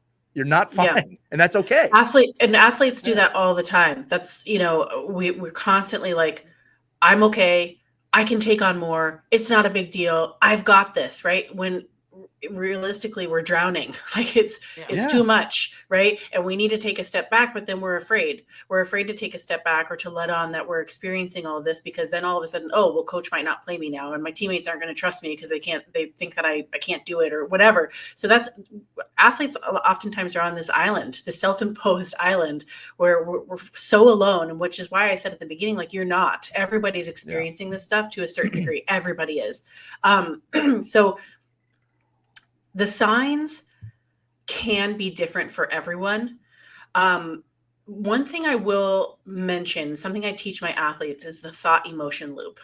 fine. And that's okay. Athletes do that all the time. That's, you know, we're constantly like, I'm okay. I can take on more. It's not a big deal. I've got this, right? When realistically we're drowning, like it's too much, right? And we need to take a step back, but then we're afraid to take a step back or to let on that we're experiencing all of this, because then all of a sudden, oh, well, coach might not play me now, and my teammates aren't going to trust me because they think that I can't do it or whatever. So that's, athletes oftentimes are on this island, this self-imposed island, where we're so alone, and which is why I said at the beginning, like, you're not. Everybody's experiencing this stuff to a certain degree. Everybody is. So the signs can be different for everyone. One thing I will mention, something I teach my athletes, is the thought emotion loop.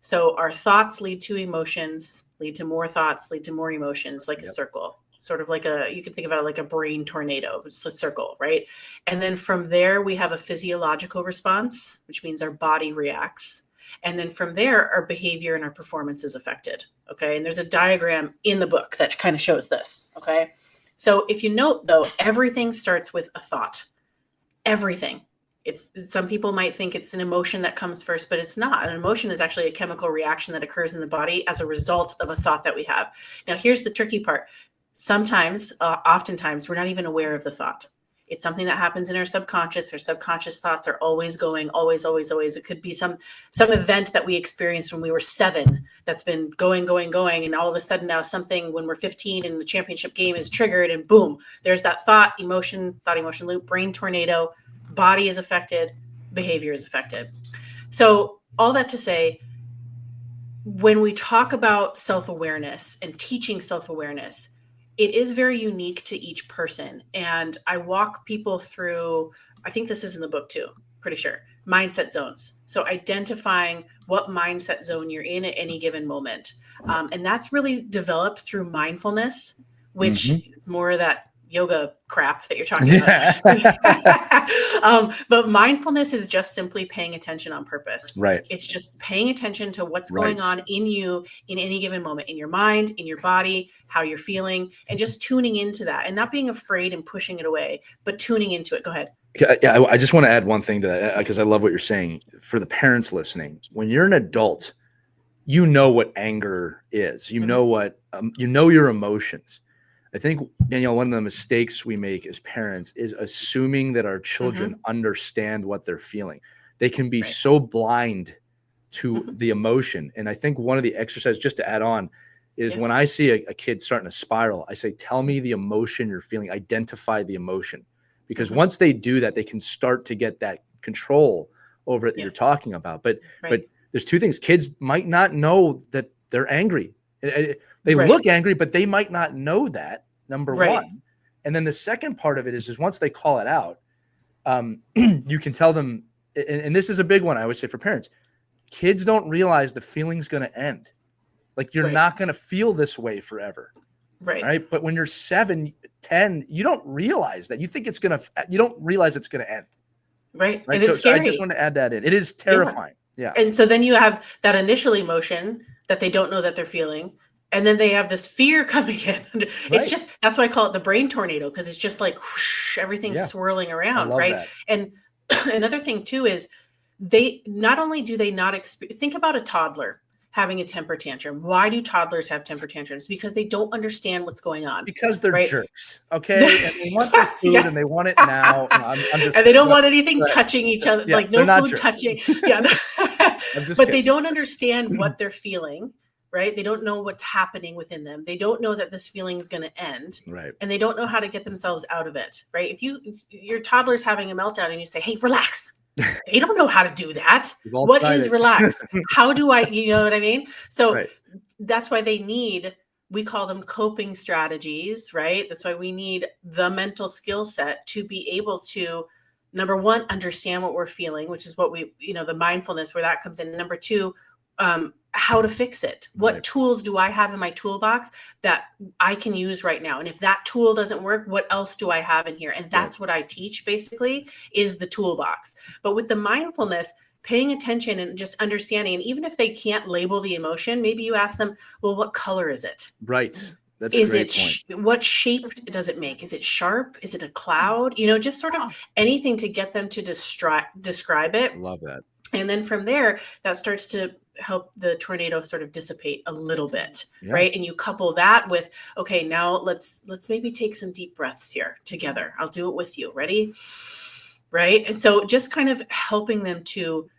So our thoughts lead to emotions, lead to more thoughts, lead to more emotions, like a circle, sort of like you could think about it like a brain tornado. It's a circle, right? And then from there, we have a physiological response, which means our body reacts. And then from there, our behavior and our performance is affected. Okay. And there's a diagram in the book that kind of shows this. Okay. So if you note, though, everything starts with a thought. Everything. Some people might think it's an emotion that comes first, but it's not. An emotion is actually a chemical reaction that occurs in the body as a result of a thought that we have. Now, here's the tricky part. Sometimes, oftentimes, we're not even aware of the thought. It's something that happens in our subconscious. Our subconscious thoughts are always going, always, always, always. It could be some event that we experienced when we were 7 that's been going. And all of a sudden now something when we're 15 and the championship game is triggered, and boom, there's that thought emotion loop, brain tornado, body is affected, behavior is affected. So all that to say, when we talk about self-awareness and teaching self-awareness, it is very unique to each person. And I walk people through, I think this is in the book too, pretty sure, mindset zones. So identifying what mindset zone you're in at any given moment. And that's really developed through mindfulness, which is more that, yoga crap that you're talking about. But mindfulness is just simply paying attention on purpose. Right. It's just paying attention to what's going on in you in any given moment, in your mind, in your body, how you're feeling, and just tuning into that and not being afraid and pushing it away, but tuning into it. Go ahead. Yeah, I just want to add one thing to that because I love what you're saying. For the parents listening, when you're an adult, you know what anger is. You know what you know your emotions. I think, Danielle, one of the mistakes we make as parents is assuming that our children understand what they're feeling. They can be so blind to the emotion. And I think one of the exercises, just to add on, is when I see a kid starting to spiral, I say, tell me the emotion you're feeling, identify the emotion. Because once they do that, they can start to get that control over it that you're talking about. But there's two things. Kids might not know that they're angry. They look angry, but they might not know that, number one. And then the second part of it is once they call it out, you can tell them, and this is a big one I always say for parents, kids don't realize the feeling's going to end. Like you're not going to feel this way forever. Right. But when you're 7, 10, you don't realize that. You think you don't realize it's going to end. Right. And it's scary. So I just want to add that in. It is terrifying. Yeah. And so then you have that initial emotion that they don't know that they're feeling. And then they have this fear coming in. It's just, that's why I call it the brain tornado, because it's just like whoosh, everything's swirling around. That. And another thing too is they not only do they not think about a toddler having a temper tantrum. Why do toddlers have temper tantrums? Because they don't understand what's going on. Because they're jerks. Okay. And they want their food and they want it now. And they don't want anything touching each other. Yeah, like no food touching. Yeah. But they don't understand what they're feeling. Right. They don't know what's happening within them. They don't know that this feeling is going to end. Right. And they don't know how to get themselves out of it. Right. If your toddler's having a meltdown and you say, hey, relax. They don't know how to do that. What is relax? How do I, you know what I mean? So that's why we call them coping strategies, right? That's why we need the mental skill set to be able to, number one, understand what we're feeling, which is what the mindfulness where that comes in. Number two, how to fix it. What tools do I have in my toolbox that I can use right now? And if that tool doesn't work, what else do I have in here? And that's what I teach basically is the toolbox. But with the mindfulness, paying attention and just understanding, and even if they can't label the emotion, maybe you ask them, well, what color is it? Right. That's a great point. What shape does it make? Is it sharp? Is it a cloud? Just sort of anything to get them to describe it. Love that. And then from there, that starts to help the tornado sort of dissipate a little bit, right? And you couple that with, okay, now let's maybe take some deep breaths here together. I'll do it with you. Ready? Right? And so just kind of helping them to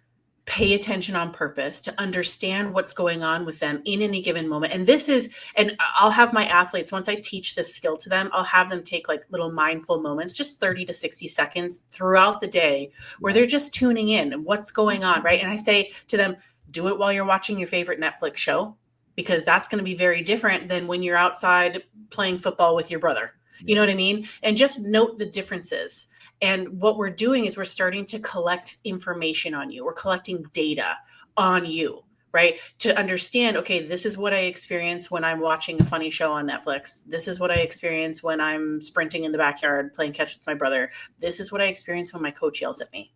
pay attention on purpose, to understand what's going on with them in any given moment. And I'll have my athletes, once I teach this skill to them, I'll have them take like little mindful moments, just 30 to 60 seconds throughout the day where they're just tuning in and what's going on, right? And I say to them, do it while you're watching your favorite Netflix show, because that's going to be very different than when you're outside playing football with your brother. You know what I mean? And just note the differences. And what we're doing is we're starting to collect information on you. We're collecting data on you, right? To understand, okay, this is what I experience when I'm watching a funny show on Netflix. This is what I experience when I'm sprinting in the backyard playing catch with my brother. This is what I experience when my coach yells at me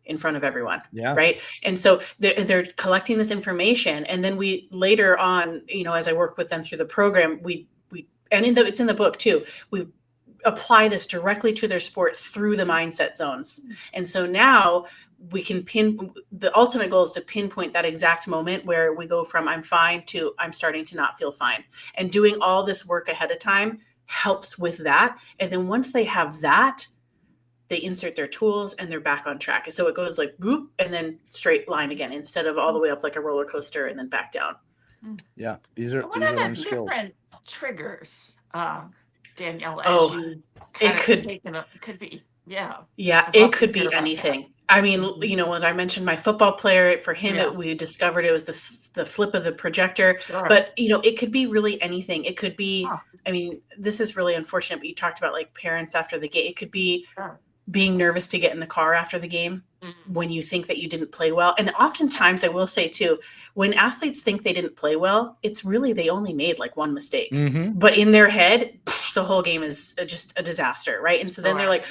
in front of everyone. Right. And so they're collecting this information. And then we later on, as I work with them through the program, it's in the book too, we apply this directly to their sport through the mindset zones. And so now we can the ultimate goal is to pinpoint that exact moment where we go from I'm fine to I'm starting to not feel fine. And doing all this work ahead of time helps with that. And then once they have that, they insert their tools and they're back on track. So it goes like boop and then straight line again, instead of all the way up like a roller coaster and then back down. Yeah. These are different triggers, Danielle, it could be. Yeah, it could be anything. I mean, when I mentioned my football player, for him, we discovered it was the flip of the projector. Sure. But, it could be really anything. It could be, I mean, this is really unfortunate, but you talked about like parents after the game. It could be being nervous to get in the car after the game when you think that you didn't play well. And oftentimes I will say too, when athletes think they didn't play well, it's really, they only made like one mistake, but in their head, gosh, the whole game is just a disaster, right? And so then they're like,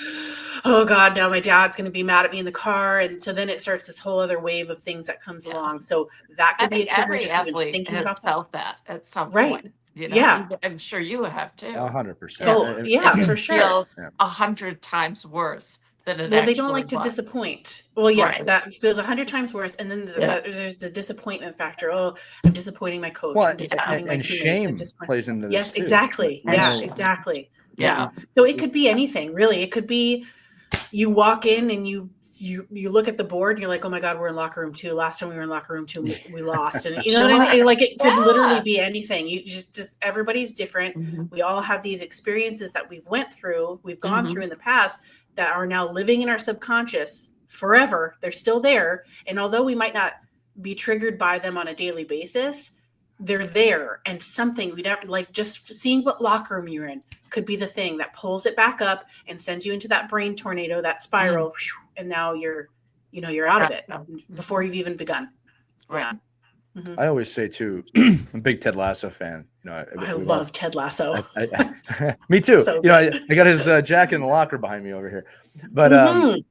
oh God, now my dad's going to be mad at me in the car. And so then it starts this whole other wave of things that comes along. So that could be a trigger, just even thinking has about felt that at some right. point. You know, yeah, I'm sure you have too. 100%. Oh yeah, it for sure. Feels 100 times worse than it well, they don't like to disappoint. Well, yes, that feels 100 times worse. And then there's the disappointment factor. Oh, I'm disappointing my coach. Well, I'm disappointing my and teammates. shame plays into this yes, too. exactly. Yeah, exactly. Yeah. So it could be anything, really. It could be you walk in and you look at the board and you're like, oh my God, we're in locker room 2. Last time we were in locker room 2, we lost. And you know what I mean? Like it could literally be anything. You just everybody's different. We all have these experiences that we've gone through in the past that are now living in our subconscious forever. They're still there. And although we might not be triggered by them on a daily basis, they're there. And something we'd have, like just seeing what locker room you're in could be the thing that pulls it back up and sends you into that brain tornado, that spiral. And now you're out of it before you've even begun. Right. I always say too, I'm a big Ted Lasso fan. I love Ted Lasso. Me too. So I got his jacket in the locker behind me over here. But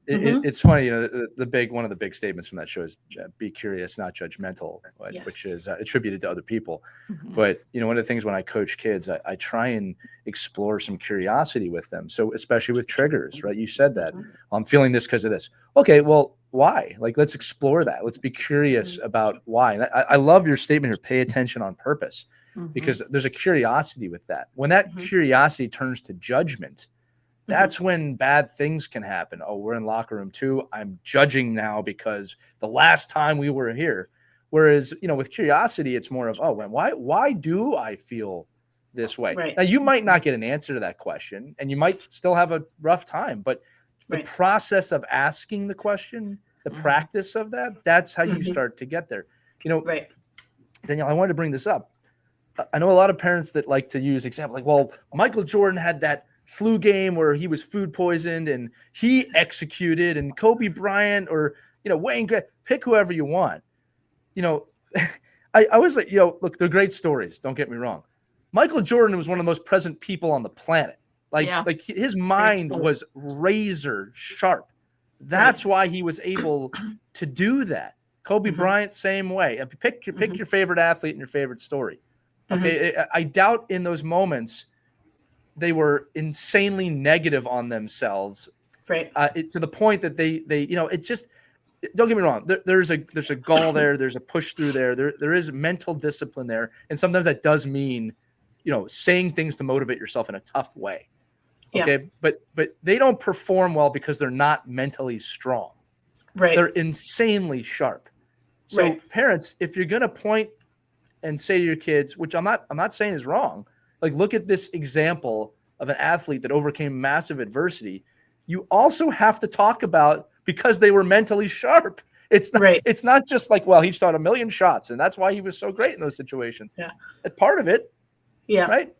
it's funny. One of the big statements from that show is be curious, not judgmental, which is attributed to other people. But one of the things when I coach kids, I try and explore some curiosity with them. So especially with triggers, right? You said that I'm feeling this because of this. Okay, well, why? Like, let's explore that. Let's be curious about why. And I love your statement here. Pay attention on purpose. Because there's a curiosity with that. When that curiosity turns to judgment, that's when bad things can happen. Oh, we're in locker room 2. I'm judging now because the last time we were here. Whereas, with curiosity, it's more of, why do I feel this way? Right. Now, you might not get an answer to that question, and you might still have a rough time. But the process of asking the question, the practice of that's how you start to get there. Danielle, I wanted to bring this up. I know a lot of parents that like to use examples like, well, Michael Jordan had that flu game where he was food poisoned and he executed, and Kobe Bryant or, Wayne, pick whoever you want. I was like, look, they're great stories. Don't get me wrong. Michael Jordan was one of the most present people on the planet. Like his mind was razor sharp. That's why he was able to do that. Kobe Bryant, same way. Pick your favorite athlete and your favorite story. Okay, I doubt in those moments they were insanely negative on themselves, right? To the point that they it's just, don't get me wrong. There's a goal there. There's a push through there. There is mental discipline there, and sometimes that does mean, saying things to motivate yourself in a tough way. Okay, but they don't perform well because they're not mentally strong. Right, they're insanely sharp. So parents, if you're gonna point and say to your kids, which I'm not saying is wrong, like, look at this example of an athlete that overcame massive adversity. You also have to talk about because they were mentally sharp. It's not just like, well, he shot 1,000,000 shots and that's why he was so great in those situations. Yeah. That's part of it. Yeah. Right.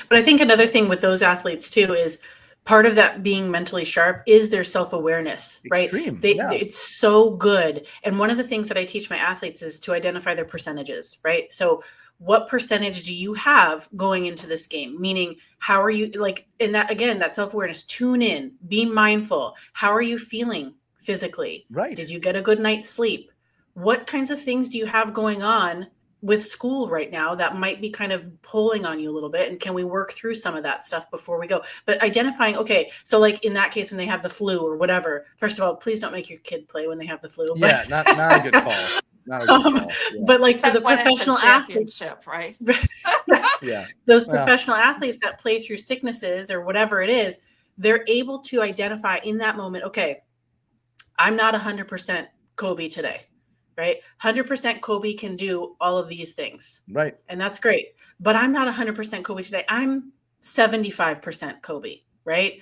But I think another thing with those athletes too is part of that being mentally sharp is their self-awareness, right? It's so good. And one of the things that I teach my athletes is to identify their percentages, right? So what percentage do you have going into this game? Meaning, how are you, like, in that, again, that self-awareness, tune in, be mindful. How are you feeling physically? Right. Did you get a good night's sleep? What kinds of things do you have going on with school right now that might be kind of pulling on you a little bit? And can we work through some of that stuff before we go? But identifying, okay, so like in that case, when they have the flu or whatever, first of all, please don't make your kid play when they have the flu. Yeah, not a good call. Not a good call. Yeah. But like for the professional athletes, right? Those professional athletes that play through sicknesses or whatever it is, they're able to identify in that moment, okay, I'm not 100% Kobe today. Right? 100% Kobe can do all of these things. Right. And that's great. But I'm not 100% Kobe today. I'm 75% Kobe, right?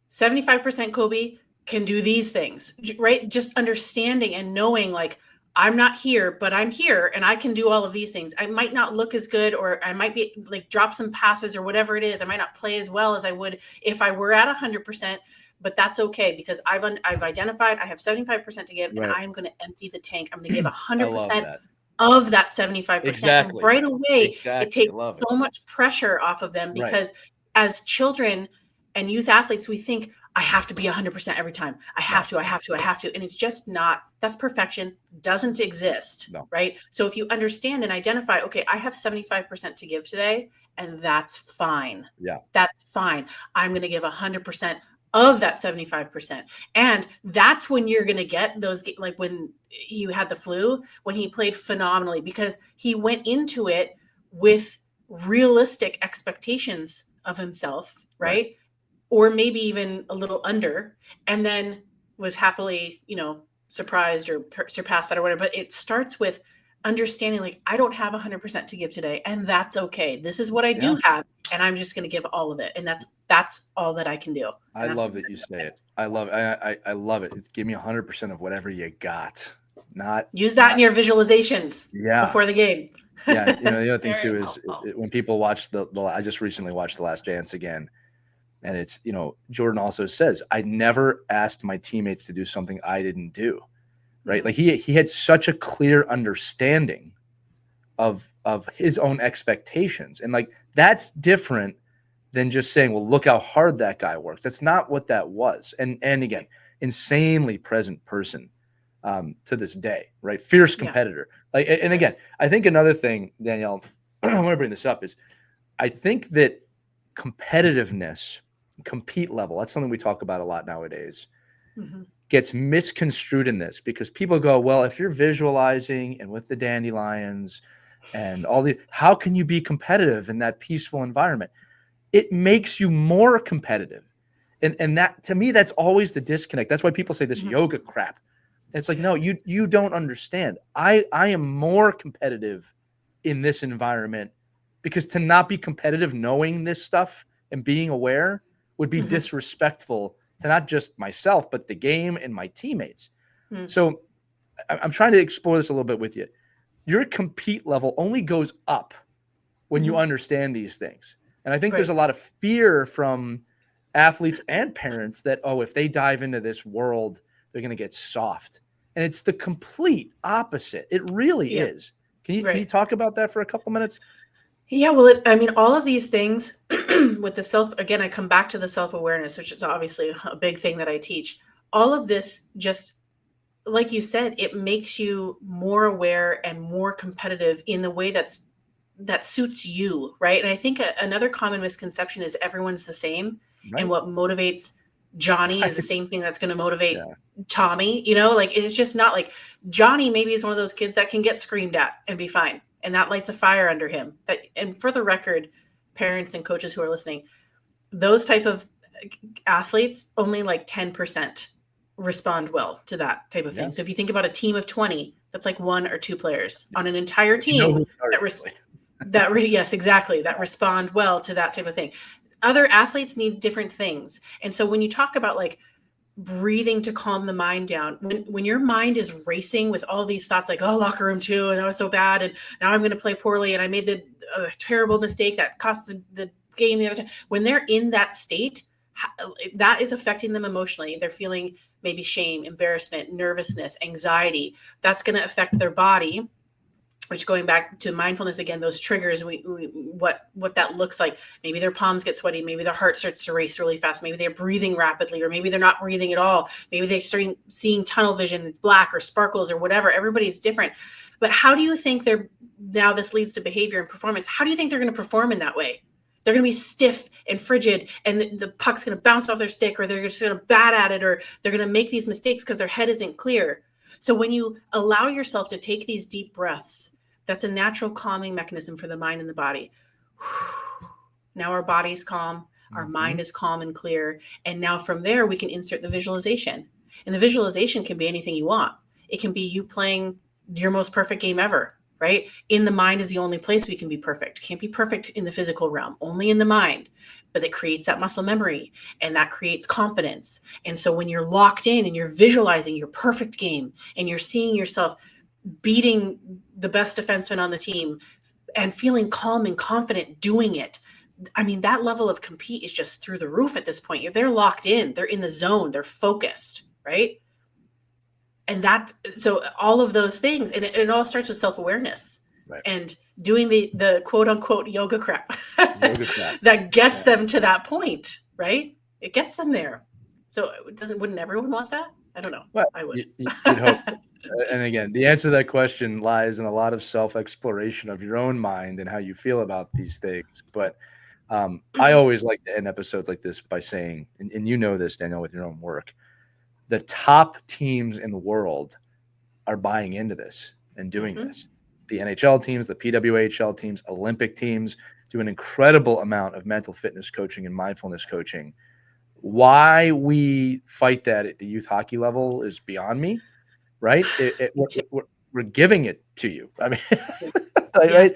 75% Kobe can do these things, right? Just understanding and knowing, like, I'm not here, but I'm here and I can do all of these things. I might not look as good, or I might be like drop some passes or whatever it is. I might not play as well as I would if I were at 100%. But that's okay because I've identified I have 75% to give, and I am going to empty the tank. I'm going to give 100% of that 75%. Exactly. And right away, it takes so much pressure off of them because as children and youth athletes, we think I have to be 100% every time. I have to. And it's just not, that's perfection, doesn't exist, right? So if you understand and identify, okay, I have 75% to give today, and that's fine. Yeah. That's fine. I'm going to give 100% of that 75%. And that's when you're going to get those, like when you had the flu, when he played phenomenally, because he went into it with realistic expectations of himself, right? Or maybe even a little under, and then was happily, surprised or surpassed that or whatever. But it starts with understanding, like, I don't have 100% to give today, and that's okay. This is what I do have, and I'm just going to give all of it, and that's all that I can do. I love that you say it. I love it. It's give me 100% of whatever you got. Use that in your visualizations before the game. Yeah, the other thing too is when people watch I just recently watched The Last Dance again. And it's, Jordan also says, I never asked my teammates to do something I didn't do, right? Like he had such a clear understanding of his own expectations. And like, that's different than just saying, well, look how hard that guy works. That's not what that was. And again, insanely present person to this day, right? Fierce competitor. Like, and again, I think another thing, Danielle, I want to bring this up is I think that competitiveness, compete level, that's something we talk about a lot nowadays, gets misconstrued in this because people go, well, if you're visualizing and with the dandelions and how can you be competitive in that peaceful environment? It makes you more competitive. And that, to me, that's always the disconnect. That's why people say this yoga crap. It's like, no, you don't understand. I am more competitive in this environment because to not be competitive knowing this stuff and being aware would be disrespectful to not just myself, but the game and my teammates. So I'm trying to explore this a little bit with you. Your compete level only goes up when you understand these things. And I think there's a lot of fear from athletes and parents that, if they dive into this world, they're going to get soft. And it's the complete opposite. It really is. Can you talk about that for a couple minutes? Yeah, well, all of these things with the again, I come back to the self-awareness, which is obviously a big thing that I teach. All of this, just like you said, it makes you more aware and more competitive in the way that suits you, right? And I think another common misconception is everyone's the same, and what motivates Johnny is the same thing that's going to motivate Tommy. Like, it's just not like Johnny maybe is one of those kids that can get screamed at and be fine. And that lights a fire under him. And for the record, parents and coaches who are listening, those type of athletes, only like 10% respond well to that type of thing. So if you think about a team of 20, that's like 1 or 2 players on an entire team that respond well to that type of thing. Other athletes need different things. And so when you talk about like breathing to calm the mind down, when your mind is racing with all these thoughts like, locker room too, and that was so bad, and now I'm going to play poorly, and I made the terrible mistake that cost the game the other time. When they're in that state, that is affecting them emotionally. They're feeling maybe shame, embarrassment, nervousness, anxiety. That's going to affect their body, which, going back to mindfulness again, those triggers, what that looks like. Maybe their palms get sweaty. Maybe their heart starts to race really fast. Maybe they're breathing rapidly, or maybe they're not breathing at all. Maybe they're starting seeing tunnel vision, it's black or sparkles or whatever. Everybody's different. But how do you think now this leads to behavior and performance? How do you think they're going to perform in that way? They're going to be stiff and frigid, and the puck's going to bounce off their stick, or they're just going to bat at it, or they're going to make these mistakes because their head isn't clear. So when you allow yourself to take these deep breaths, that's a natural calming mechanism for the mind and the body. Now our body's calm, our mind is calm and clear. And now from there, we can insert the visualization. And the visualization can be anything you want. It can be you playing your most perfect game ever, right? In the mind is the only place we can be perfect. Can't be perfect in the physical realm, only in the mind. But it creates that muscle memory, and that creates confidence. And so when you're locked in and you're visualizing your perfect game, and you're seeing yourself beating the best defenseman on the team and feeling calm and confident doing it, that level of compete is just through the roof at this point. They're locked in, they're in the zone, they're focused, right? And so all of those things, and it all starts with self-awareness, and doing the quote unquote yoga crap, crap. that gets them to that point, right? It gets them there. So wouldn't everyone want that? I don't know. Well, I would. You'd hope. And again, the answer to that question lies in a lot of self-exploration of your own mind and how you feel about these things. But I always like to end episodes like this by saying, and you know this, Danielle, with your own work, the top teams in the world are buying into this and doing this. The NHL teams, the PWHL teams, Olympic teams do an incredible amount of mental fitness coaching and mindfulness coaching. Why we fight that at the youth hockey level is beyond me, right? We're giving it to you. I mean, right?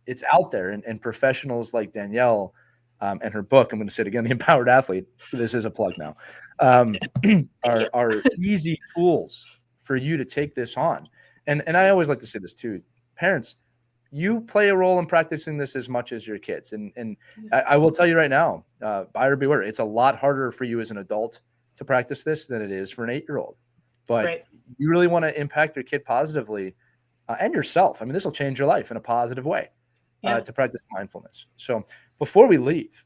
It's out there, and professionals like Danielle and her book, I'm going to say it again, The Empowered Athlete, this is a plug now, are easy tools for you to take this on. And I always like to say this too, parents, you play a role in practicing this as much as your kids. And I will tell you right now, buyer beware, it's a lot harder for you as an adult to practice this than it is for an 8-year-old. But you really want to impact your kid positively and yourself. I mean, this will change your life in a positive way to practice mindfulness. So before we leave,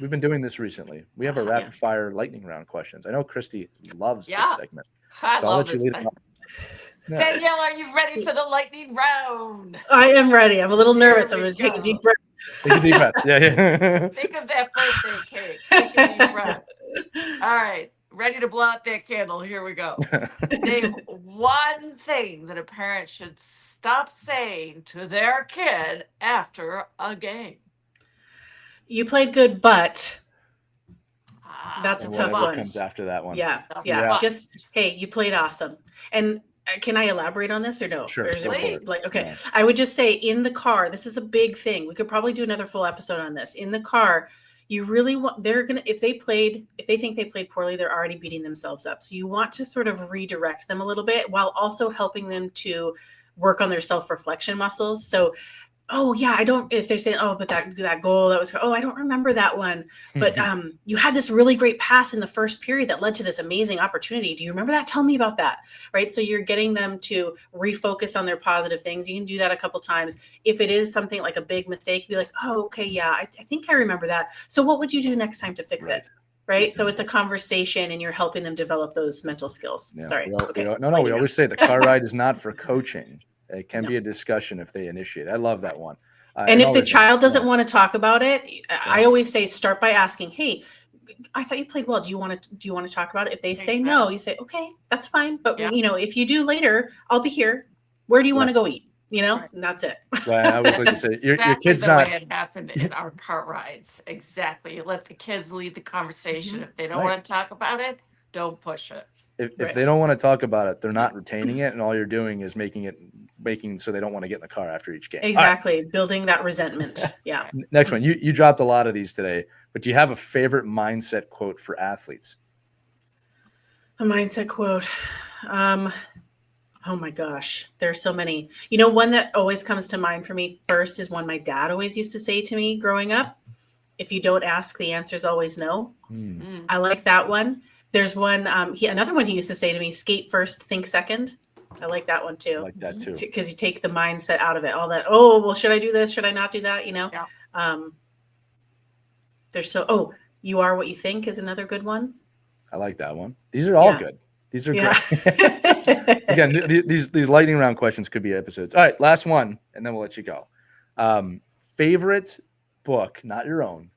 we've been doing this recently. We have a rapid fire lightning round questions. I know Christy loves this segment. So I'll let you lead it off. Danielle, are you ready for the lightning round? I am ready. I'm a little nervous. I'm going to take a deep breath. Take a deep breath. Yeah. Think of that birthday cake. Take a deep breath. All right. Ready to blow out that candle. Here we go. Name one thing that a parent should stop saying to their kid after a game. You played good, but... That's a tough one. What comes after that one? Yeah. Just, hey, you played awesome. And can I elaborate on this or no? Sure. Okay. I would just say in the car, this is a big thing. We could probably do another full episode on this. In the car, you really want, if they think they played poorly, they're already beating themselves up. So you want to sort of redirect them a little bit while also helping them to work on their self-reflection muscles. So, if they're saying, but that goal, I don't remember that one, but you had this really great pass in the first period that led to this amazing opportunity. Do you remember that? Tell me about that. Right. So you're getting them to refocus on their positive things. You can do that a couple times. If it is something like a big mistake, be like, I think I remember that. So what would you do next time to fix it? Right. So it's a conversation and you're helping them develop those mental skills. Yeah, Sorry. We always say the car ride is not for coaching. It can be a discussion if they initiate. I love that one. And if the child doesn't want to talk about it, I always say start by asking, "Hey, I thought you played well. Do you want to talk about it?" If they say no, you say, "Okay, that's fine. But if you do later, I'll be here. Where do you want to go eat?" And that's it. Right. I always like to say, your kid's the not. Way it happened in our car rides. Exactly. You let the kids lead the conversation. If they don't want to talk about it, don't push it. If they don't want to talk about it, they're not retaining it, and all you're doing is making so they don't want to get in the car after each game. Exactly, building that resentment. Yeah. Next one, you dropped a lot of these today, but do you have a favorite mindset quote for athletes? A mindset quote. Oh my gosh, there's so many. One that always comes to mind for me first is one my dad always used to say to me growing up. If you don't ask, the answer is always no. I like that one. There's one, another one he used to say to me, skate first, think second. I like that one too. I like that too. Because you take the mindset out of it. All that, should I do this? Should I not do that? You are what you think is another good one. I like that one. These are all good. These are great. Again, these lightning round questions could be episodes. All right, last one, and then we'll let you go. Favorite book, not your own,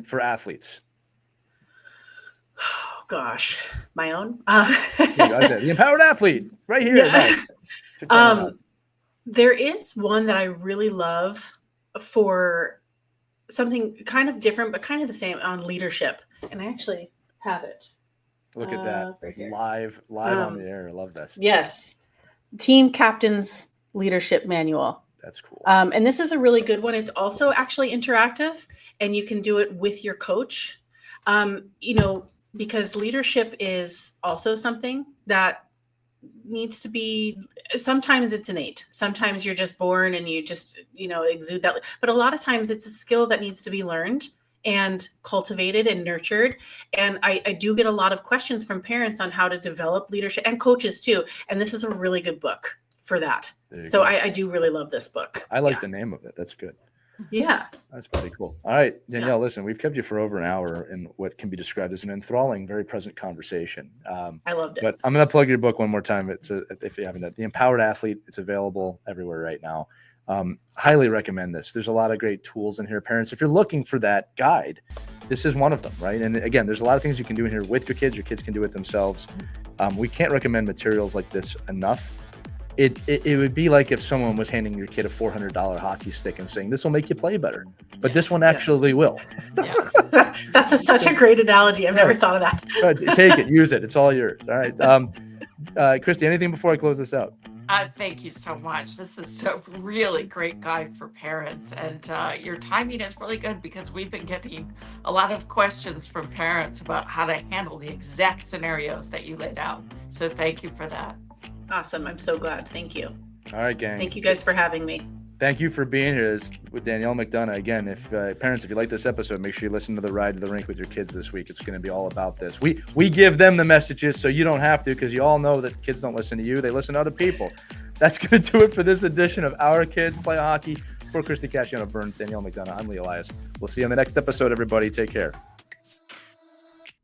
for athletes? Oh, gosh, my own. The Empowered Athlete, right here. Yeah. There is one that I really love for something kind of different, but kind of the same on leadership, and I actually have it. Look at that, right live on the air. I love this. Yes, Team Captain's Leadership Manual. That's cool. And this is a really good one. It's also actually interactive, and you can do it with your coach. Because leadership is also something that needs to be, sometimes it's innate. Sometimes you're just born and you just, exude that. But a lot of times it's a skill that needs to be learned and cultivated and nurtured. And I do get a lot of questions from parents on how to develop leadership and coaches too. And this is a really good book for that. So I do really love this book. I like the name of it. That's good. Yeah. That's pretty cool. All right, Danielle, listen, we've kept you for over an hour in what can be described as an enthralling, very present conversation. I loved it. But I'm going to plug your book one more time. If you haven't, The Empowered Athlete, it's available everywhere right now. Highly recommend this. There's a lot of great tools in here. Parents, if you're looking for that guide, this is one of them, right? And again, there's a lot of things you can do in here with your kids. Your kids can do it themselves. We can't recommend materials like this enough. It would be like if someone was handing your kid a $400 hockey stick and saying, this will make you play better. But this one actually will. That's such a great analogy. I've never thought of that. Take it, use it. It's all yours. All right. Christy, anything before I close this out? Thank you so much. This is a really great guide for parents, and your timing is really good because we've been getting a lot of questions from parents about how to handle the exact scenarios that you laid out. So thank you for that. Awesome. I'm so glad. Thank you. All right, gang. Thank you guys for having me. Thank you for being here. This is with Danielle McDonough. Again, if parents, if you like this episode, make sure you listen to the Ride to the Rink with your kids this week. It's going to be all about this. We give them the messages so you don't have to, because you all know that kids don't listen to you. They listen to other people. That's going to do it for this edition of Our Kids Play Hockey. For Christy Casciano-Burns, Danielle McDonough, I'm Lee Elias. We'll see you on the next episode, everybody. Take care.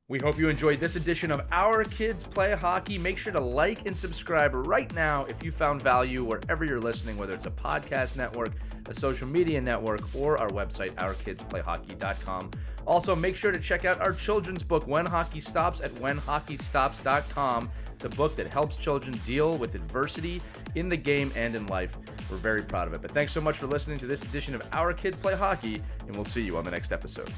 We hope you enjoyed this edition of Our Kids Play Hockey. Make sure to like and subscribe right now if you found value wherever you're listening, whether it's a podcast network, a social media network, or our website, ourkidsplayhockey.com. Also, make sure to check out our children's book, When Hockey Stops, at whenhockeystops.com. It's a book that helps children deal with adversity in the game and in life. We're very proud of it. But thanks so much for listening to this edition of Our Kids Play Hockey, and we'll see you on the next episode.